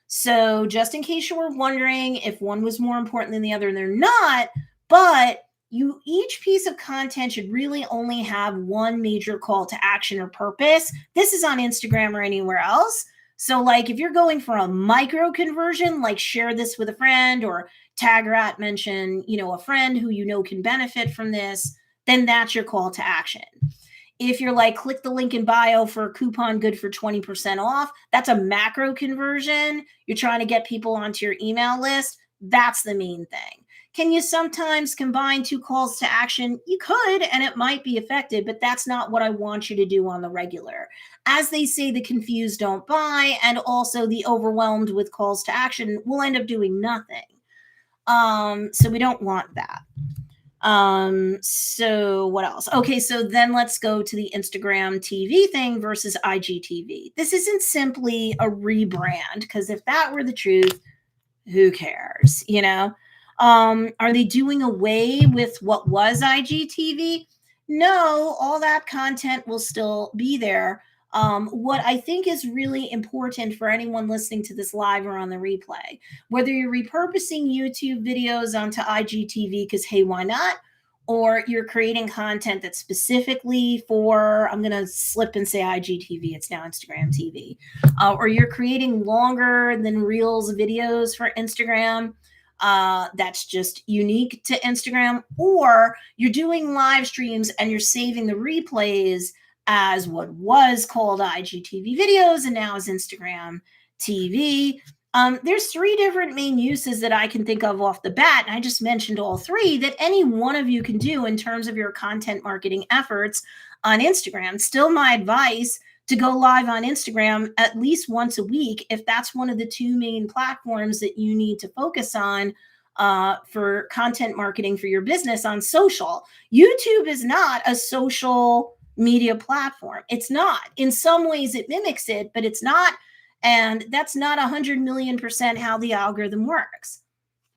So just in case you were wondering if one was more important than the other, and they're not, but each piece of content should really only have one major call to action or purpose. This is on Instagram or anywhere else. So like if you're going for a micro conversion, like share this with a friend or tag or at mention, a friend who can benefit from this, then that's your call to action. If you're like, click the link in bio for a coupon good for 20% off, that's a macro conversion. You're trying to get people onto your email list. That's the main thing. Can you sometimes combine two calls to action? You could, and it might be effective, but that's not what I want you to do on the regular. As they say, the confused don't buy, and also the overwhelmed with calls to action will end up doing nothing. So we don't want that. So what else? Okay, so then let's go to the Instagram TV thing versus IGTV. This isn't simply a rebrand, because if that were the truth, who cares, Are they doing away with what was IGTV? No, all that content will still be there. What I think is really important for anyone listening to this live or on the replay, whether you're repurposing YouTube videos onto IGTV because, hey, why not? Or you're creating content that's specifically for, I'm going to slip and say IGTV, it's now Instagram TV. Or you're creating longer than Reels videos for Instagram. That's just unique to Instagram. Or you're doing live streams and you're saving the replays as what was called IGTV videos and now is Instagram TV. There's three different main uses that I can think of off the bat, and I just mentioned all three that any one of you can do in terms of your content marketing efforts on Instagram. Still my advice to go live on Instagram at least once a week if that's one of the two main platforms that you need to focus on for content marketing for your business on social. YouTube is not a social media platform. It's not. In some ways it mimics it, but it's not. And that's not 100 million% how the algorithm works.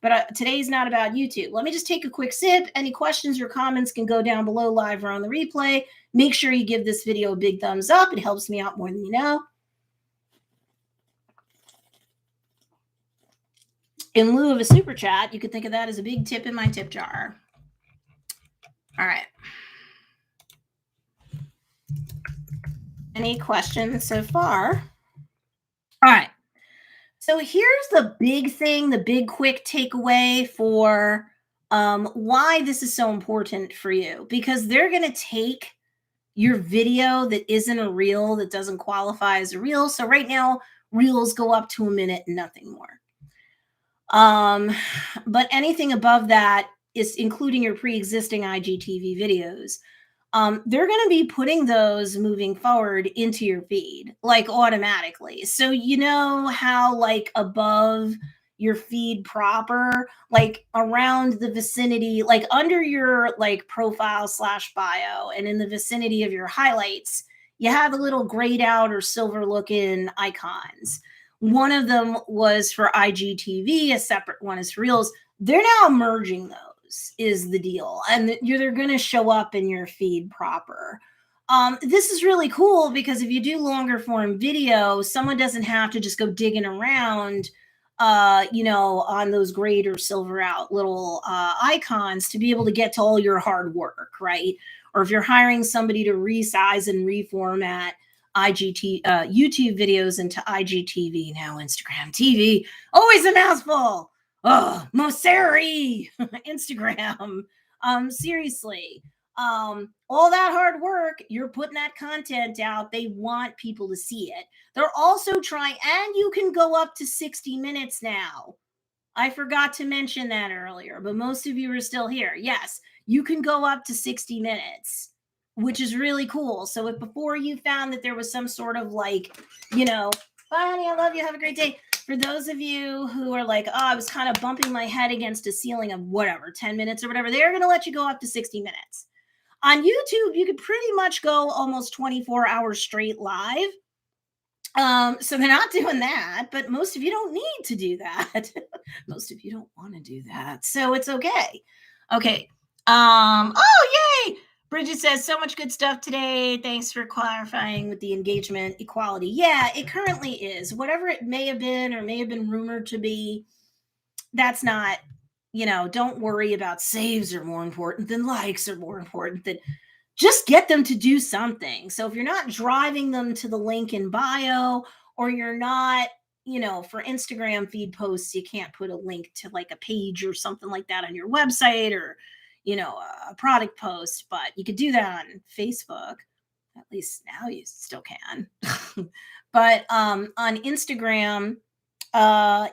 But today's not about YouTube. Let me just take a quick sip. Any questions or comments can go down below live or on the replay. Make sure you give this video a big thumbs up. It helps me out more than you know. in lieu of a super chat, you could think of that as a big tip in my tip jar. All right. Any questions so far? All right. So here's the big thing, the big quick takeaway for why this is so important for you, because they're going to take your video that isn't a reel, that doesn't qualify as a reel. So right now, reels go up to a minute and nothing more. But anything above that is including your pre-existing IGTV videos. They're going to be putting those moving forward into your feed, like automatically. So you know how like above your feed proper, like around the vicinity, like under your like profile / bio and in the vicinity of your highlights, you have the little grayed out or silver looking icons. One of them was for IGTV, a separate one is for Reels. They're now merging those, is the deal. And they're going to show up in your feed proper. This is really cool because if you do longer form video, someone doesn't have to just go digging around, on those grayed or silver out little icons to be able to get to all your hard work, right? Or if you're hiring somebody to resize and reformat YouTube videos into IGTV, now Instagram TV, always a mouthful. Oh, Moseri, Instagram. Seriously. All that hard work, you're putting that content out. They want people to see it. They're also trying, and you can go up to 60 minutes now. I forgot to mention that earlier, but most of you are still here. Yes, you can go up to 60 minutes, which is really cool. So if before you found that there was some sort of like, bye honey, I love you, have a great day. For those of you who are like, I was kind of bumping my head against a ceiling of whatever, 10 minutes or whatever, they're going to let you go up to 60 minutes. On YouTube, you could pretty much go almost 24 hours straight live. So they're not doing that, but most of you don't need to do that. Most of you don't want to do that. So it's okay. Okay. Oh, yay. Bridget says, so much good stuff today. Thanks for clarifying with the engagement equality. Yeah, it currently is. Whatever it may have been or may have been rumored to be, that's not, don't worry about saves are more important than likes are more important than just get them to do something. So if you're not driving them to the link in bio, or you're not, for Instagram feed posts, you can't put a link to like a page or something like that on your website or, a product post, but you could do that on Facebook. At least now you still can. But on Instagram,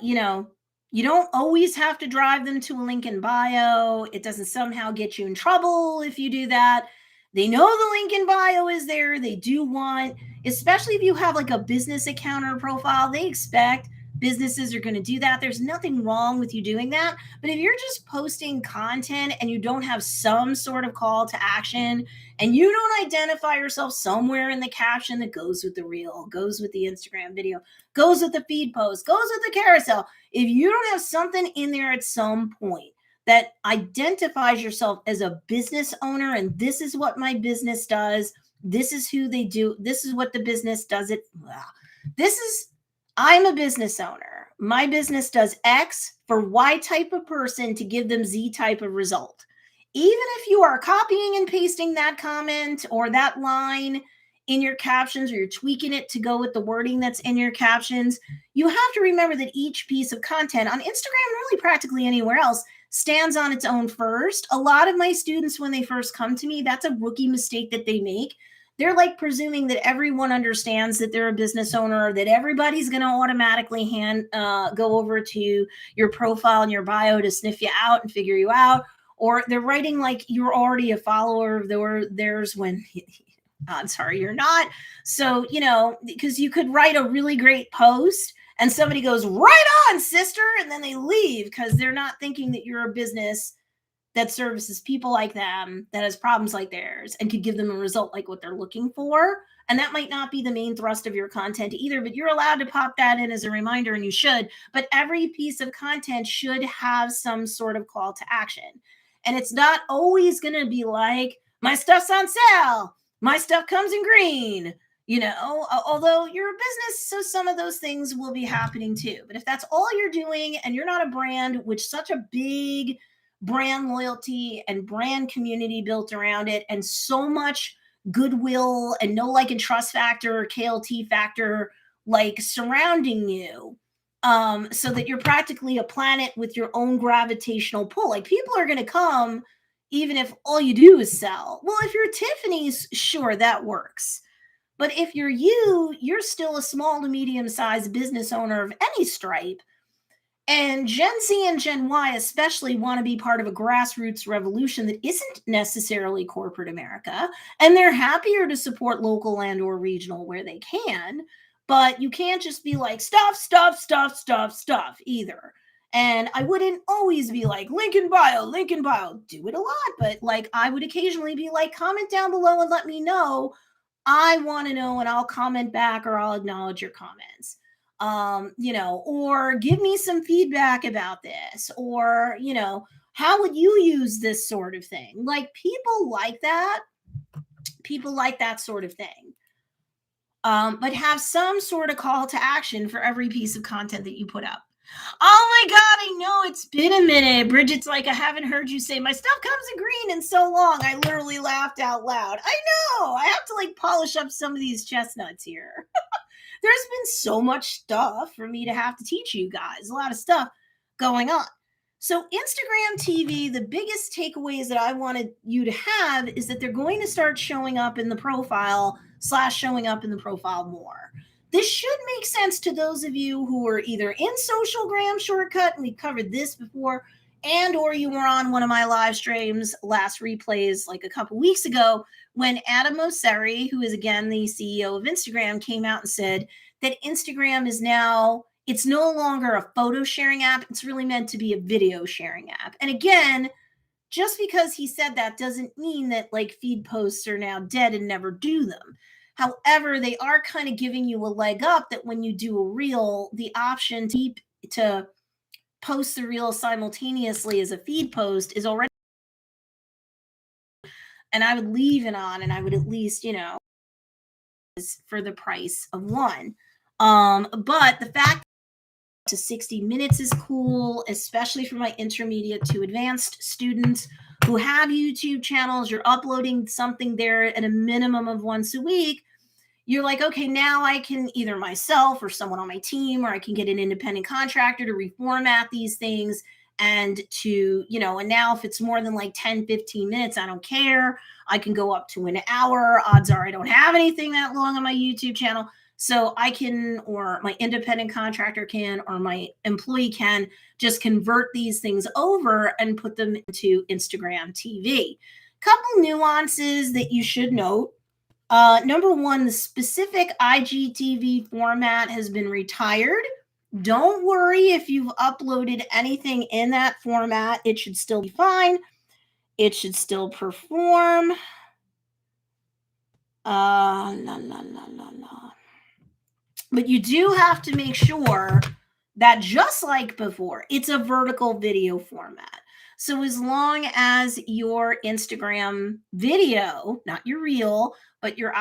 you don't always have to drive them to a link in bio. It doesn't somehow get you in trouble if you do that. They know the link in bio is there. They do want, especially if you have like a business account or profile, they expect businesses are going to do that. There's nothing wrong with you doing that. But if you're just posting content and you don't have some sort of call to action and you don't identify yourself somewhere in the caption that goes with the reel, goes with the Instagram video, goes with the feed post, goes with the carousel, if you don't have something in there at some point that identifies yourself as a business owner, and this is what my business does, this is who they do, this is what the business does it. I'm a business owner. My business does X for Y type of person to give them Z type of result. Even if you are copying and pasting that comment or that line in your captions, or you're tweaking it to go with the wording that's in your captions, you have to remember that each piece of content on Instagram, really practically anywhere else, stands on its own first. A lot of my students, when they first come to me, that's a rookie mistake that they make. They're like presuming that everyone understands that they're a business owner, that everybody's going to automatically go over to your profile and your bio to sniff you out and figure you out. Or they're writing like you're already a follower of theirs when odds are you're not. So, because you could write a really great post and somebody goes, right on, sister, and then they leave because they're not thinking that you're a business that services people like them, that has problems like theirs, and could give them a result like what they're looking for. And that might not be the main thrust of your content either, but you're allowed to pop that in as a reminder, and you should. But every piece of content should have some sort of call to action. And it's not always going to be like, my stuff's on sale, my stuff comes in green, Although you're a business, so some of those things will be happening too. But if that's all you're doing and you're not a brand with such a big brand loyalty and brand community built around it and so much goodwill and no like and trust factor or KLT factor like surrounding you, so that you're practically a planet with your own gravitational pull. Like people are going to come even if all you do is sell. Well, if you're Tiffany's, sure, that works. But if you're still a small to medium sized business owner of any stripe. And Gen Z and Gen Y especially want to be part of a grassroots revolution that isn't necessarily corporate America. And they're happier to support local and or regional where they can. But you can't just be like stuff, stuff, stuff, stuff, stuff either. And I wouldn't always be like link in bio, link in bio. Do it a lot, but like I would occasionally be like, comment down below and let me know. I want to know and I'll comment back or I'll acknowledge your comments. Or give me some feedback about this, or, how would you use this sort of thing? Like people like that. People like that sort of thing. But have some sort of call to action for every piece of content that you put up. Oh my God, I know it's been a minute. Bridget's like, I haven't heard you say my stuff comes in green in so long. I literally laughed out loud. I know. I have to like polish up some of these chestnuts here. There's been so much stuff for me to have to teach you guys, a lot of stuff going on. So Instagram TV, the biggest takeaways that I wanted you to have is that they're going to start showing up in the profile / showing up in the profile more. This should make sense to those of you who are either in Socialgram Shortcut, and we covered this before, and or you were on one of my live streams, last replays like a couple weeks ago, when Adam Mosseri, who is again the CEO of Instagram, came out and said that Instagram is now, it's no longer a photo sharing app. It's really meant to be a video sharing app. And again, just because he said that doesn't mean that like feed posts are now dead and never do them. However, they are kind of giving you a leg up that when you do a reel, the option to post the reel simultaneously as a feed post is already, and I would leave it on and I would at least, for the price of one. But the fact to 60 minutes is cool, especially for my intermediate to advanced students who have YouTube channels. You're uploading something there at a minimum of once a week. You're like, okay, now I can either myself or someone on my team, or I can get an independent contractor to reformat these things and to, and now if it's more than like 10, 15 minutes, I don't care. I can go up to an hour. Odds are I don't have anything that long on my YouTube channel. So I can, or my independent contractor can, or my employee can just convert these things over and put them into Instagram TV. Couple nuances that you should note. Number one, the specific IGTV format has been retired. Don't worry if you've uploaded anything in that format. It should still be fine. It should still perform. But you do have to make sure that just like before, it's a vertical video format. So as long as your Instagram video, not your reel, but your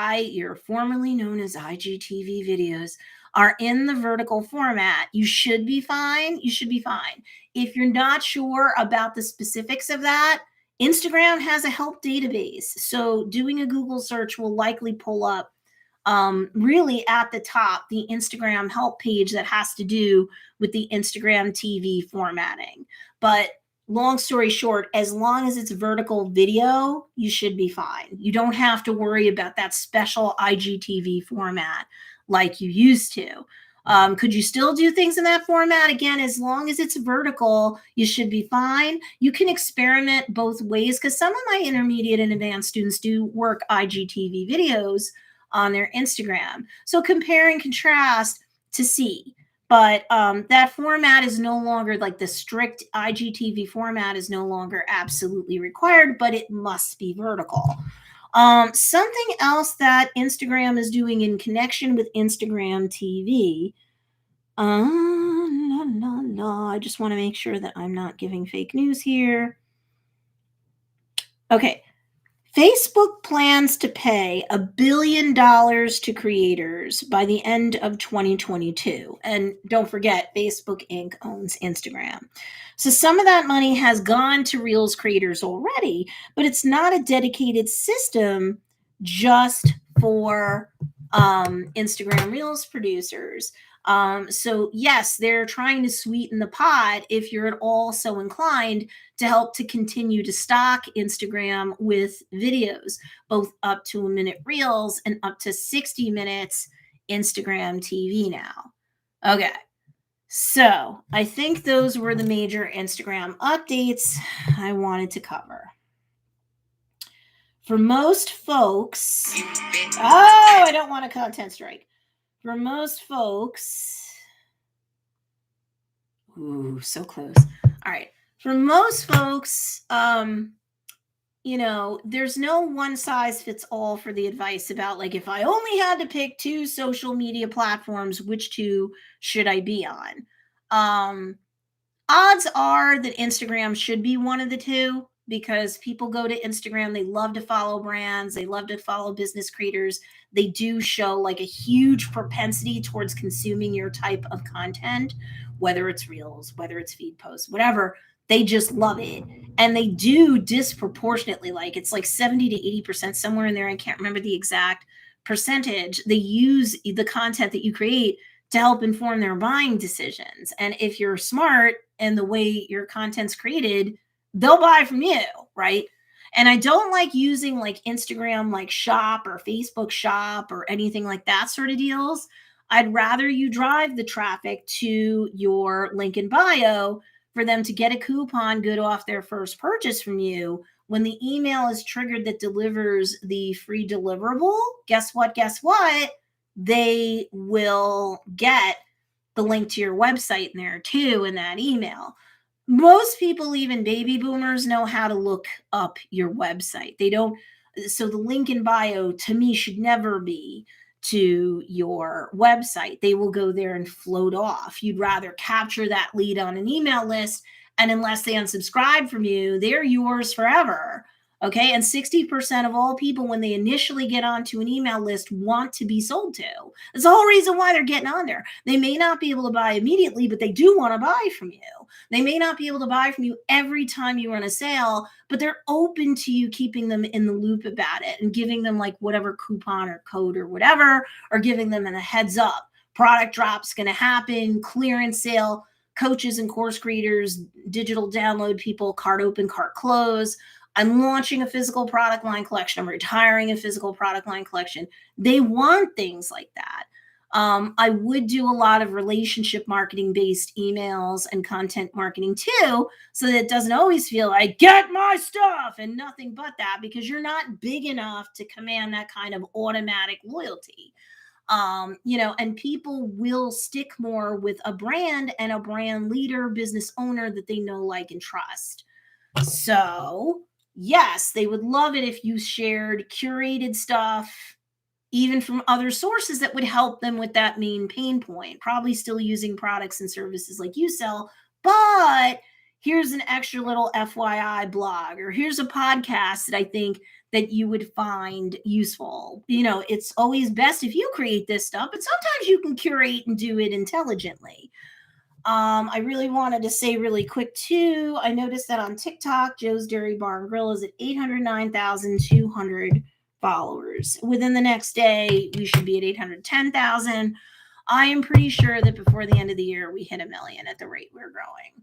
formerly known as IGTV videos are in the vertical format, you should be fine. You should be fine. If you're not sure about the specifics of that, Instagram has a help database. So doing a Google search will likely pull up really at the top the Instagram help page that has to do with the Instagram TV formatting. But long story short, as long as it's vertical video, you should be fine. You don't have to worry about that special IGTV format like you used to. Could you still do things in that format? Again, as long as it's vertical, you should be fine. You can experiment both ways because some of my intermediate and advanced students do work IGTV videos on their Instagram. So compare and contrast to see. But that format is no longer like the strict IGTV format is no longer absolutely required, but it must be vertical. Something else that Instagram is doing in connection with Instagram TV. I just want to make sure that I'm not giving fake news here. Okay. Facebook plans to pay $1 billion to creators by the end of 2022. And don't forget, Facebook Inc. owns Instagram. So some of that money has gone to Reels creators already, but it's not a dedicated system just for Instagram Reels producers. So yes, they're trying to sweeten the pot if you're at all so inclined to help to continue to stock Instagram with videos, both up to a minute Reels and up to 60 minutes Instagram TV now. Okay. So I think those were the major Instagram updates I wanted to cover. For most folks, I don't want a content strike. For most folks, ooh, so close. All right. For most folks, there's no one size fits all for the advice about, like, if I only had to pick 2 social media platforms, which 2 should I be on? Odds are that Instagram should be one of the 2, because people go to Instagram, they love to follow brands, they love to follow business creators. They do show like a huge propensity towards consuming your type of content, whether it's reels, whether it's feed posts, whatever. They just love it. And they do disproportionately, like it's like 70 to 80%, somewhere in there. I can't remember the exact percentage. They use the content that you create to help inform their buying decisions. And if you're smart and the way your content's created, they'll buy from you, right? And I don't like using like Instagram like shop or Facebook shop or anything like that sort of deals. I'd rather you drive the traffic to your link in bio for them to get a coupon good off their first purchase from you. When the email is triggered that delivers the free deliverable, guess what? They will get the link to your website in there too in that email. Most people, even baby boomers, know how to look up your website. They don't. So the link in bio to me should never be to your website. They will go there and float off. You'd rather capture that lead on an email list, and unless they unsubscribe from you, they're yours forever. Okay. And 60% of all people, when they initially get onto an email list, want to be sold to. That's the whole reason why they're getting on there. They may not be able to buy immediately, but they do want to buy from you. They may not be able to buy from you every time you run a sale, but they're open to you keeping them in the loop about it and giving them like whatever coupon or code or whatever, or giving them a heads up. Product drop's going to happen, clearance sale, coaches and course creators, digital download people, cart open, cart close. I'm launching a physical product line collection. I'm retiring a physical product line collection. They want things like that. I would do a lot of relationship marketing based emails and content marketing too, so that it doesn't always feel like get my stuff and nothing but that, because you're not big enough to command that kind of automatic loyalty. And people will stick more with a brand and a brand leader, business owner that they know, like, and trust. So yes, they would love it if you shared curated stuff, even from other sources that would help them with that main pain point, probably still using products and services like you sell, but here's an extra little FYI blog, or here's a podcast that I think that you would find useful. It's always best if you create this stuff, but sometimes you can curate and do it intelligently. I really wanted to say really quick too, I noticed that on TikTok, Joe's Dairy Bar and Grill is at 809,200 followers. Within the next day, we should be at 810,000. I am pretty sure that before the end of the year, we hit 1 million at the rate we're growing.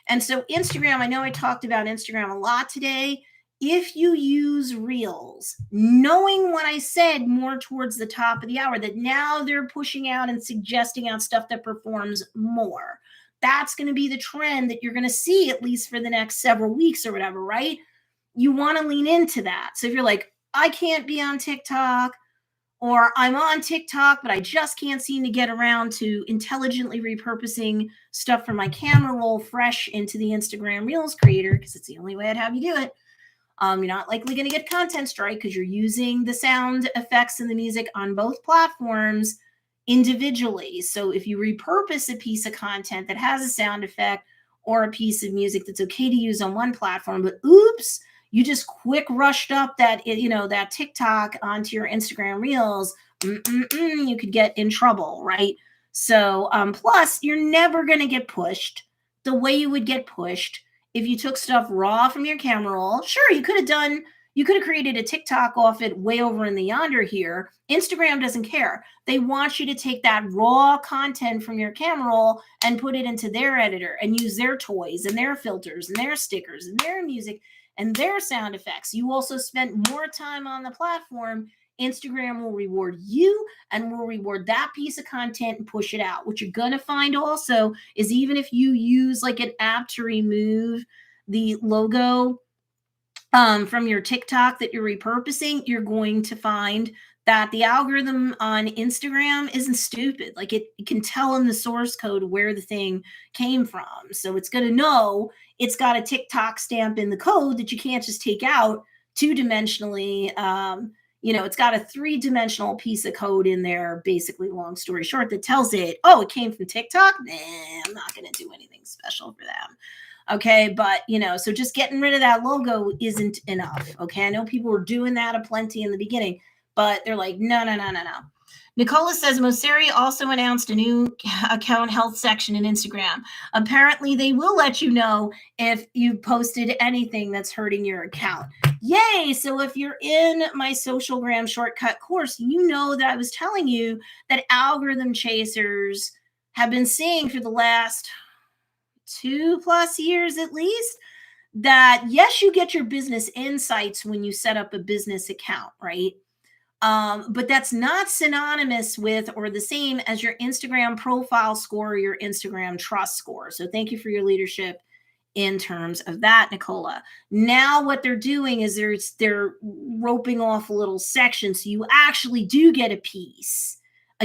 And so Instagram, I know I talked about Instagram a lot today. If you use Reels, knowing what I said more towards the top of the hour, that now they're pushing out and suggesting out stuff that performs more. That's going to be the trend that you're going to see, at least for the next several weeks or whatever, right? You want to lean into that. So if you're like, I can't be on TikTok, or I'm on TikTok, but I just can't seem to get around to intelligently repurposing stuff from my camera roll fresh into the Instagram Reels creator, because it's the only way I'd have you do it. You're not likely going to get content strike because you're using the sound effects and the music on both platforms individually. So if you repurpose a piece of content that has a sound effect or a piece of music that's okay to use on one platform, but oops, you just quick rushed up that, that TikTok onto your Instagram reels, you could get in trouble, right? So, plus you're never going to get pushed the way you would get pushed if you took stuff raw from your camera roll. Sure, you could have created a TikTok off it way over in the yonder here. Instagram doesn't care. They want you to take that raw content from your camera roll and put it into their editor and use their toys and their filters and their stickers and their music and their sound effects. You also spent more time on the platform. Instagram will reward you and will reward that piece of content and push it out. What you're going to find also is even if you use like an app to remove the logo from your TikTok that you're repurposing, you're going to find that the algorithm on Instagram isn't stupid. Like it can tell in the source code where the thing came from. So it's going to know it's got a TikTok stamp in the code that you can't just take out two-dimensionally. It's got a three-dimensional piece of code in there, basically, long story short, that tells it, oh, it came from TikTok? Nah, I'm not going to do anything special for them. Okay, but, so just getting rid of that logo isn't enough. Okay, I know people were doing that aplenty in the beginning, but they're like, no. Nicola says Mosseri also announced a new account health section in Instagram. Apparently, they will let you know if you posted anything that's hurting your account. Yay! So if you're in my Socialgram shortcut course, you know that I was telling you that algorithm chasers have been saying for the last 2+ years at least that yes, you get your business insights when you set up a business account, right? But that's not synonymous with or the same as your Instagram profile score or your Instagram trust score. So thank you for your leadership in terms of that, Nicola. Now what they're doing is they're roping off a little section so you actually do get a piece,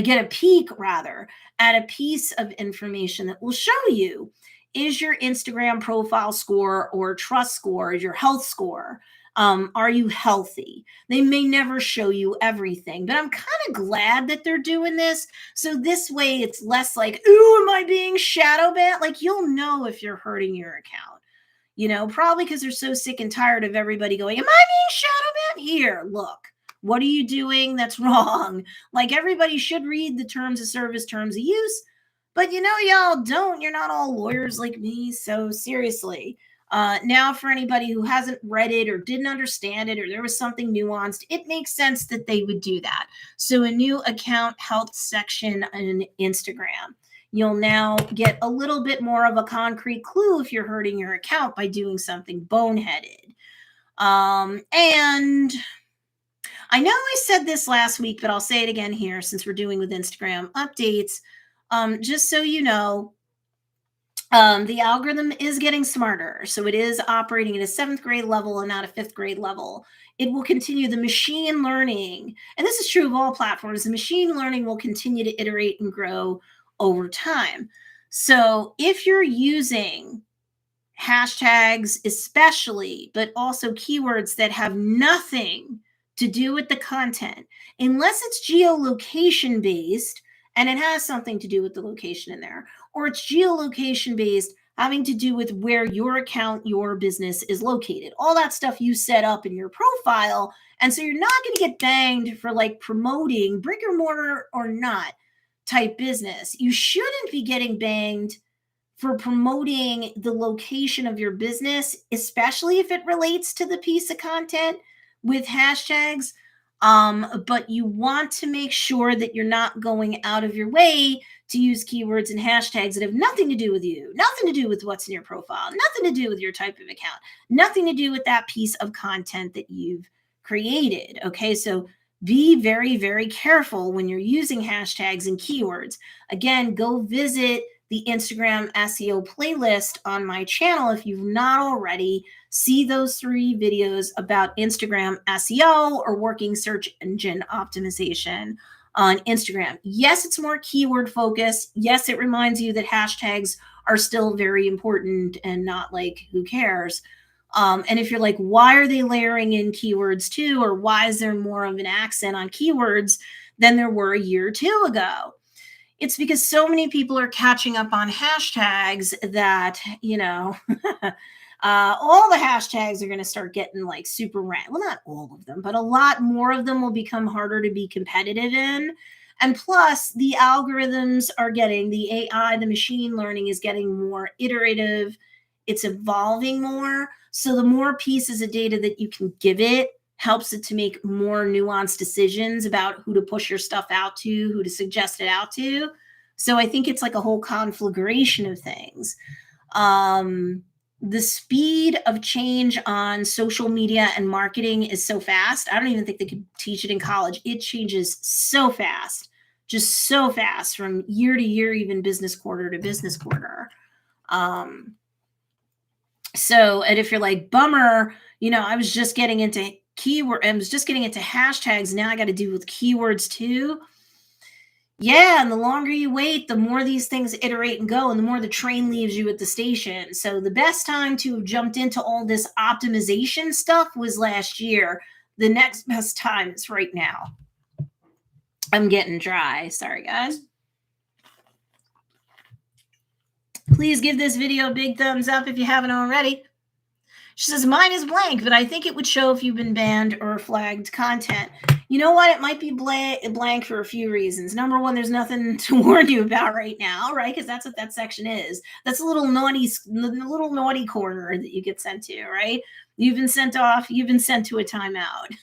get a peek rather, at a piece of information that will show you, is your Instagram profile score or trust score, your health score, are you healthy? They may never show you everything, but I'm kind of glad that they're doing this. So this way it's less like, ooh, am I being shadow banned? Like you'll know if you're hurting your account, probably because they're so sick and tired of everybody going, am I being shadow banned? Here, look, what are you doing that's wrong? Like everybody should read the terms of service, terms of use, but y'all don't. You're not all lawyers like me. So seriously, now for anybody who hasn't read it or didn't understand it or there was something nuanced, it makes sense that they would do that. So a new account health section on Instagram. You'll now get a little bit more of a concrete clue if you're hurting your account by doing something boneheaded. And I know I said this last week, but I'll say it again here since we're doing with Instagram updates. Just so you know, the algorithm is getting smarter. So it is operating at a 7th grade level and not a 5th grade level. It will continue the machine learning. And this is true of all platforms. The machine learning will continue to iterate and grow over time. So if you're using hashtags especially, but also keywords that have nothing to do with the content, unless it's geolocation based, and it has something to do with the location in there, or it's geolocation based having to do with where your account, your business is located. All that stuff you set up in your profile. And so you're not going to get banged for like promoting brick or mortar or not type business. You shouldn't be getting banged for promoting the location of your business, especially if it relates to the piece of content with hashtags. But you want to make sure that you're not going out of your way to use keywords and hashtags that have nothing to do with you, nothing to do with what's in your profile, nothing to do with your type of account, nothing to do with that piece of content that you've created. Okay, so be very, very careful when you're using hashtags and keywords. Again, go visit the Instagram SEO playlist on my channel if you've not already. See those 3 videos about Instagram SEO or working search engine optimization on Instagram. Yes, it's more keyword focused. Yes, it reminds you that hashtags are still very important and not like, who cares? And if you're like, why are they layering in keywords too? Or why is there more of an accent on keywords than there were a year or 2 ago? It's because so many people are catching up on hashtags that, All the hashtags are going to start getting like super ranked. Well, not all of them, but a lot more of them will become harder to be competitive in. And plus, the algorithms are getting, the AI, the machine learning is getting more iterative. It's evolving more. So the more pieces of data that you can give it helps it to make more nuanced decisions about who to push your stuff out to, who to suggest it out to. So I think it's like a whole conflagration of things. The speed of change on social media and marketing is so fast. I don't even think they could teach it in college. It changes so fast, just so fast from year to year, even business quarter to business quarter. So, and if you're like, bummer, I was just getting into hashtags. Now I got to deal with keywords too. Yeah, and the longer you wait, the more these things iterate and go, and the more the train leaves you at the station. So the best time to have jumped into all this optimization stuff was last year. The next best time is right now. I'm getting dry. Sorry, guys. Please give this video a big thumbs up if you haven't already. She says, mine is blank, but I think it would show if you've been banned or flagged content. You know what? It might be blank for a few reasons. Number one, there's nothing to warn you about right now, right? Because that's what that section is. That's a little naughty corner that you get sent to, right? You've been sent off. You've been sent to a timeout.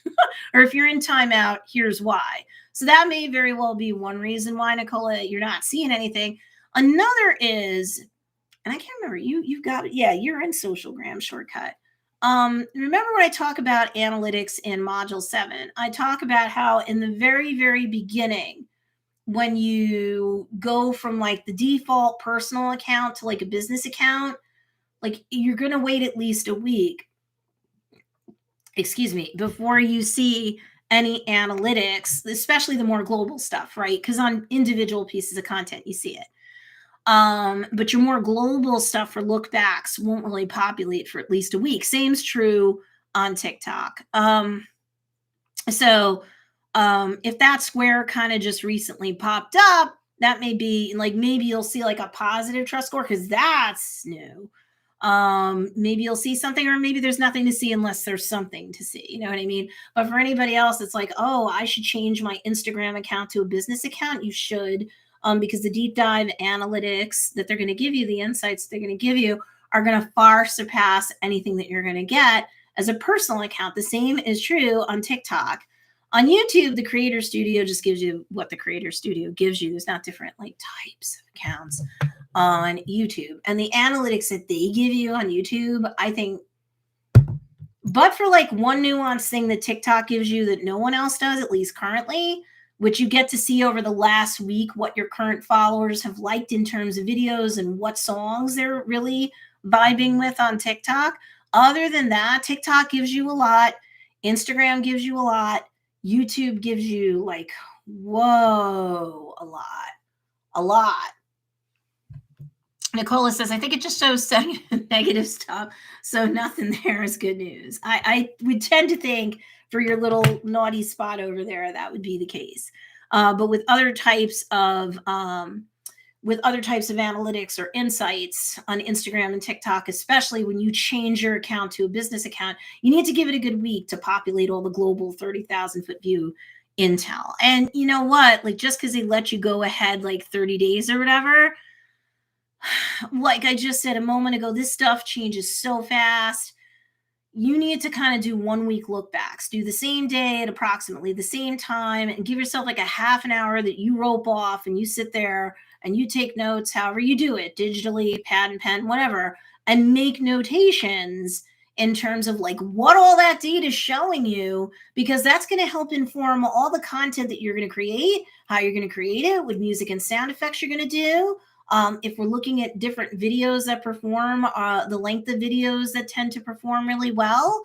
Or if you're in timeout, here's why. So that may very well be one reason why, Nicola, you're not seeing anything. Another is, and I can't remember, you've got it. Yeah, you're in Socialgram shortcut. Remember when I talk about analytics in module 7, I talk about how in the very, very beginning, when you go from like the default personal account to like a business account, like you're going to wait at least a week, before you see any analytics, especially the more global stuff, right? Because on individual pieces of content, you see it. But your more global stuff for look backs won't really populate for at least a week. Same's true on TikTok. So if that square kind of just recently popped up, that may be like, maybe you'll see like a positive trust score because that's new. Maybe you'll see something, or maybe there's nothing to see unless there's something to see. You know what I mean? But for anybody else, it's like, oh, I should change my Instagram account to a business account. You should. Because the deep dive analytics that they're going to give you, the insights they're going to give you, are going to far surpass anything that you're going to get as a personal account. The same is true on TikTok. On YouTube, the Creator Studio just gives you what the Creator Studio gives you. There's not different like types of accounts on YouTube. And the analytics that they give you on YouTube, I think, but for like one nuanced thing that TikTok gives you that no one else does, at least currently, which you get to see over the last week what your current followers have liked in terms of videos and what songs they're really vibing with on TikTok. Other than that, TikTok gives you a lot. Instagram gives you a lot. YouTube gives you like, whoa, a lot. Nicola says, I think it just shows negative stuff. So nothing there is good news. I would tend to think for your little naughty spot over there, that would be the case. But with other types of analytics or insights on Instagram and TikTok, especially when you change your account to a business account, you need to give it a good week to populate all the global 30,000 foot view intel. And you know what? Like, just because they let you go ahead like 30 days or whatever, like I just said a moment ago, this stuff changes so fast. You need to kind of do 1 week look backs, do the same day at approximately the same time, and give yourself like a half an hour that you rope off and you sit there and you take notes, however you do it, digitally, pad and pen, whatever, and make notations in terms of like what all that data is showing you, because that's going to help inform all the content that you're going to create, how you're going to create it, what music and sound effects you're going to do. If we're looking at different videos that perform, the length of videos that tend to perform really well,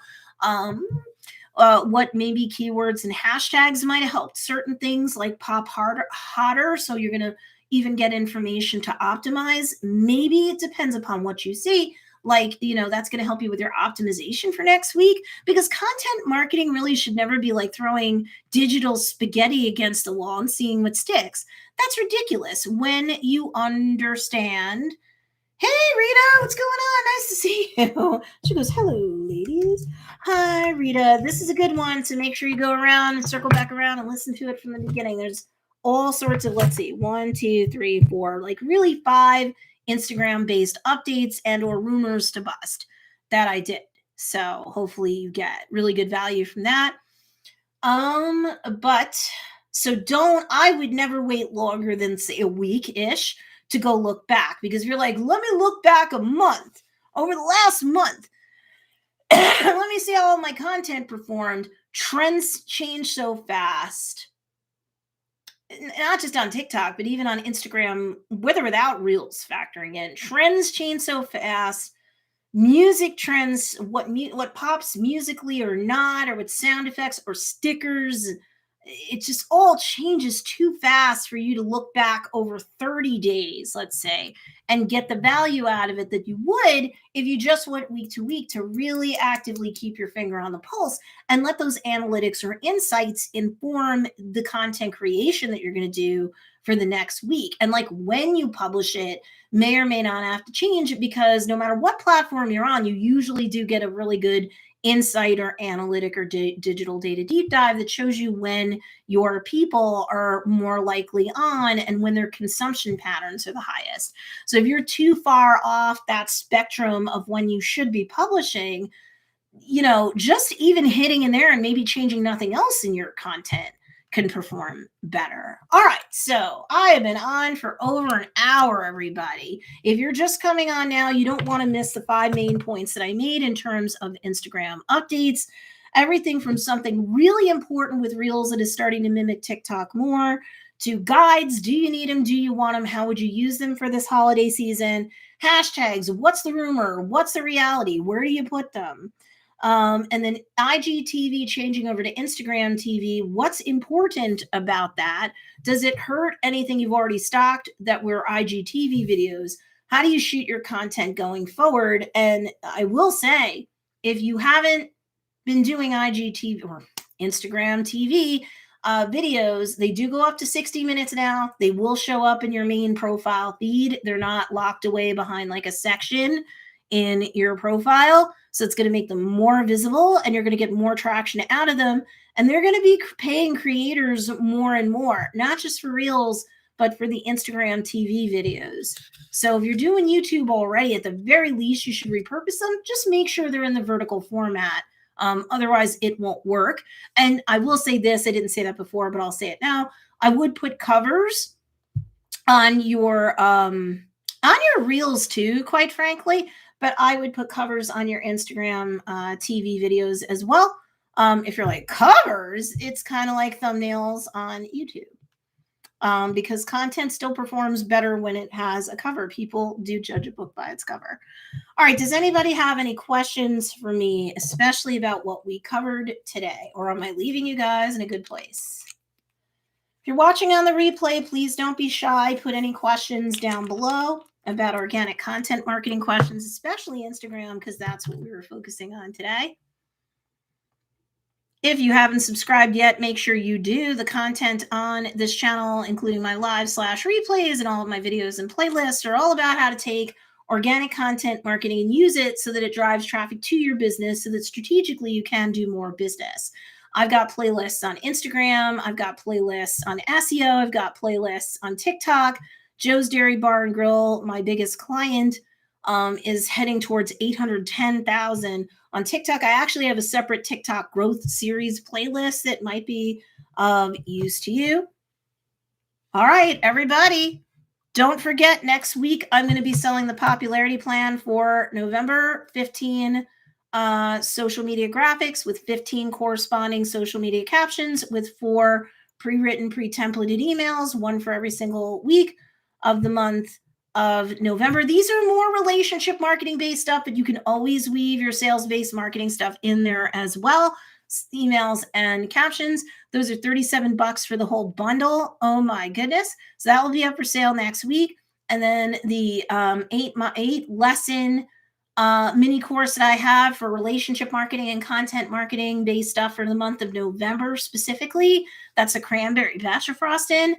what maybe keywords and hashtags might have helped certain things like pop hotter. So you're going to even get information to optimize. Maybe it depends upon what you see. Like, that's going to help you with your optimization for next week, because content marketing really should never be like throwing digital spaghetti against the wall and seeing what sticks. That's ridiculous. When you understand, Hey, Rita, what's going on? Nice to see you. She goes, hello, ladies. Hi, Rita. This is a good one, so make sure you go around and circle back around and listen to it from the beginning. There's all sorts of, let's see, 1, 2, 3, 4, like really 5 Instagram-based updates and or rumors to bust that I did. So hopefully you get really good value from that. But so I would never wait longer than say a week-ish to go look back, because you're like, let me look back a month over the last month. Let me see how all my content performed. Trends change so fast. Not just on TikTok, but even on Instagram, with or without Reels factoring in. Trends change so fast. Music trends, what pops musically or not, or with sound effects or stickers, it just all changes too fast for you to look back over 30 days, let's say, and get the value out of it that you would if you just went week to week to really actively keep your finger on the pulse and let those analytics or insights inform the content creation that you're going to do for the next week. And like when you publish it, may or may not have to change it, because no matter what platform you're on, you usually do get a really good insight or analytic or digital data deep dive that shows you when your people are more likely on and when their consumption patterns are the highest. So if you're too far off that spectrum of when you should be publishing, just even hitting in there and maybe changing nothing else in your content can perform better. All right, so I have been on for over an hour, everybody. If you're just coming on now, you don't want to miss the 5 main points that I made in terms of Instagram updates. Everything from something really important with Reels that is starting to mimic TikTok more, to guides. Do you need them? Do you want them? How would you use them for this holiday season? Hashtags. What's the rumor? What's the reality? Where do you put them? And then IGTV changing over to Instagram TV. What's important about that? Does it hurt anything you've already stocked that were IGTV videos? How do you shoot your content going forward? And I will say, if you haven't been doing IGTV or Instagram TV videos, they do go up to 60 minutes now. They will show up in your main profile feed. They're not locked away behind like a section in your profile. So it's going to make them more visible and you're going to get more traction out of them. And they're going to be paying creators more and more, not just for Reels, but for the Instagram TV videos. So if you're doing YouTube already, at the very least, you should repurpose them. Just make sure they're in the vertical format. Otherwise, it won't work. And I will say this, I didn't say that before, but I'll say it now. I would put covers on your Reels too, quite frankly. But I would put covers on your Instagram TV videos as well. If you're like, covers, it's kind of like thumbnails on YouTube. Because content still performs better when it has a cover. People do judge a book by its cover. All right, does anybody have any questions for me, especially about what we covered today? Or am I leaving you guys in a good place? If you're watching on the replay, please don't be shy. Put any questions down below about organic content marketing questions, especially Instagram, because that's what we were focusing on today. If you haven't subscribed yet, make sure you do. The content on this channel, including my live/replays and all of my videos and playlists, are all about how to take organic content marketing and use it so that it drives traffic to your business so that strategically you can do more business. I've got playlists on Instagram. I've got playlists on SEO. I've got playlists on TikTok. Joe's Dairy Bar and Grill, my biggest client, is heading towards 810,000 on TikTok. I actually have a separate TikTok growth series playlist that might be of use to you. All right, everybody. Don't forget, next week, I'm going to be selling the popularity plan for November. 15 social media graphics with 15 corresponding social media captions with 4 pre-written, pre-templated emails, 1 for every single week of the month of November. These are more relationship marketing based stuff, but you can always weave your sales-based marketing stuff in there as well. Emails and captions. Those are $37 for the whole bundle. Oh my goodness. So that will be up for sale next week. And then the 8 lesson mini course that I have for relationship marketing and content marketing based stuff for the month of November specifically. That's a cranberry bachelor frosting.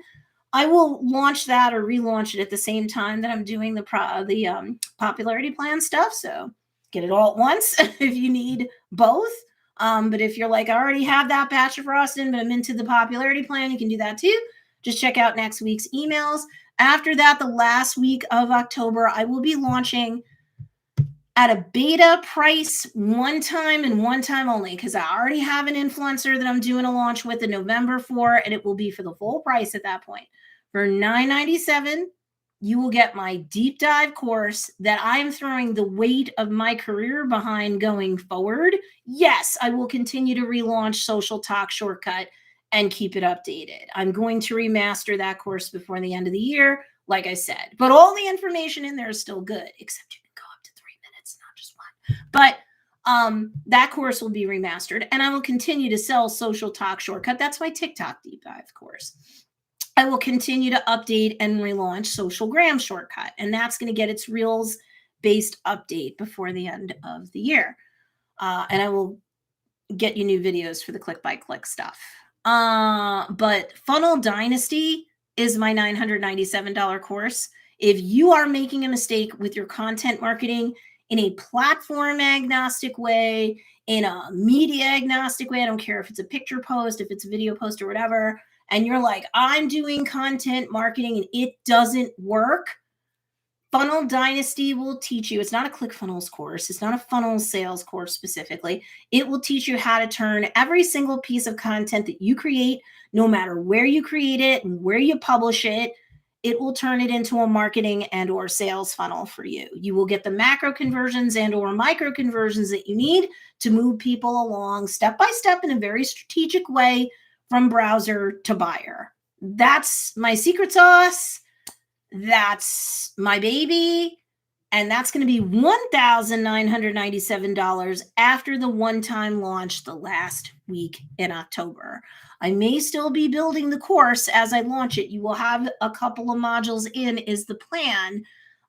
I will launch that or relaunch it at the same time that I'm doing the popularity plan stuff. So get it all at once if you need both. But if you're like, I already have that batch of frosting, but I'm into the popularity plan, you can do that too. Just check out next week's emails. After that, the last week of October, I will be launching at a beta price one time and one time only, because I already have an influencer that I'm doing a launch with in November for, and it will be for the full price at that point. For $9.97, you will get my deep dive course that I'm throwing the weight of my career behind going forward. Yes, I will continue to relaunch Social Talk Shortcut and keep it updated. I'm going to remaster that course before the end of the year, like I said. But all the information in there is still good, except you can go up to 3 minutes, not just one. But that course will be remastered, and I will continue to sell Social Talk Shortcut. That's my TikTok deep dive course. I will continue to update and relaunch Social Gram Shortcut, and that's going to get its Reels-based update before the end of the year. And I will get you new videos for the click-by-click stuff. But Funnel Dynasty is my $997 course. If you are making a mistake with your content marketing in a platform agnostic way, in a media agnostic way, I don't care if it's a picture post, if it's a video post or whatever, and you're like, I'm doing content marketing and it doesn't work, Funnel Dynasty will teach you. It's not a ClickFunnels course. It's not a funnel sales course specifically. It will teach you how to turn every single piece of content that you create, no matter where you create it and where you publish it, it will turn it into a marketing and or sales funnel for you. You will get the macro conversions and or micro conversions that you need to move people along step by step in a very strategic way from browser to buyer. That's my secret sauce. That's my baby. And that's going to be $1,997 after the one-time launch the last week in October. I may still be building the course as I launch it. You will have a couple of modules in is the plan.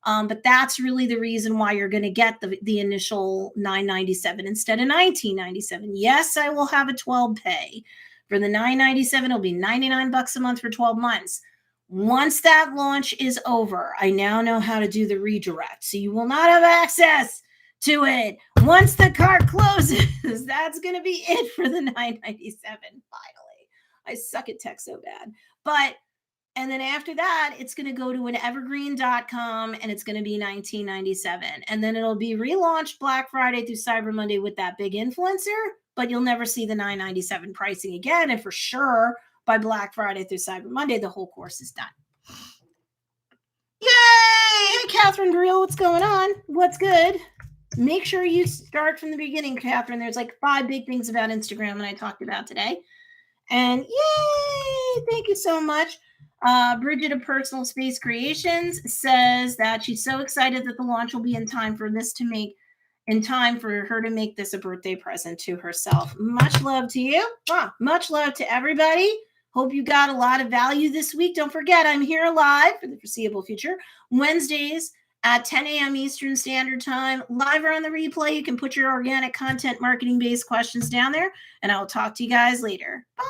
But that's really the reason why you're going to get the initial $997 instead of $1997. Yes, I will have a 12 pay. For the $997, it'll be $99 a month for 12 months. Once that launch is over, I now know how to do the redirect. So you will not have access to it. Once the cart closes, that's going to be it for the $997. Finally. I suck at tech so bad. And then after that, it's going to go to an evergreen.com and it's going to be $19.97. And then it'll be relaunched Black Friday through Cyber Monday with that big influencer, but you'll never see the $9.97 pricing again. And for sure, by Black Friday through Cyber Monday, the whole course is done. Yay! Hey, Catherine Grill, what's going on? What's good? Make sure you start from the beginning, Catherine. There's like 5 big things about Instagram that I talked about today. And yay! Thank you so much. Bridget of Personal Space Creations says that she's so excited that the launch will be in time for her to make this a birthday present to herself. Much love to you. Much love to everybody. Hope you got a lot of value this week. Don't forget, I'm here live for the foreseeable future, Wednesdays at 10 a.m. Eastern Standard Time, live or on the replay. You can put your organic content marketing-based questions down there, and I'll talk to you guys later. Bye.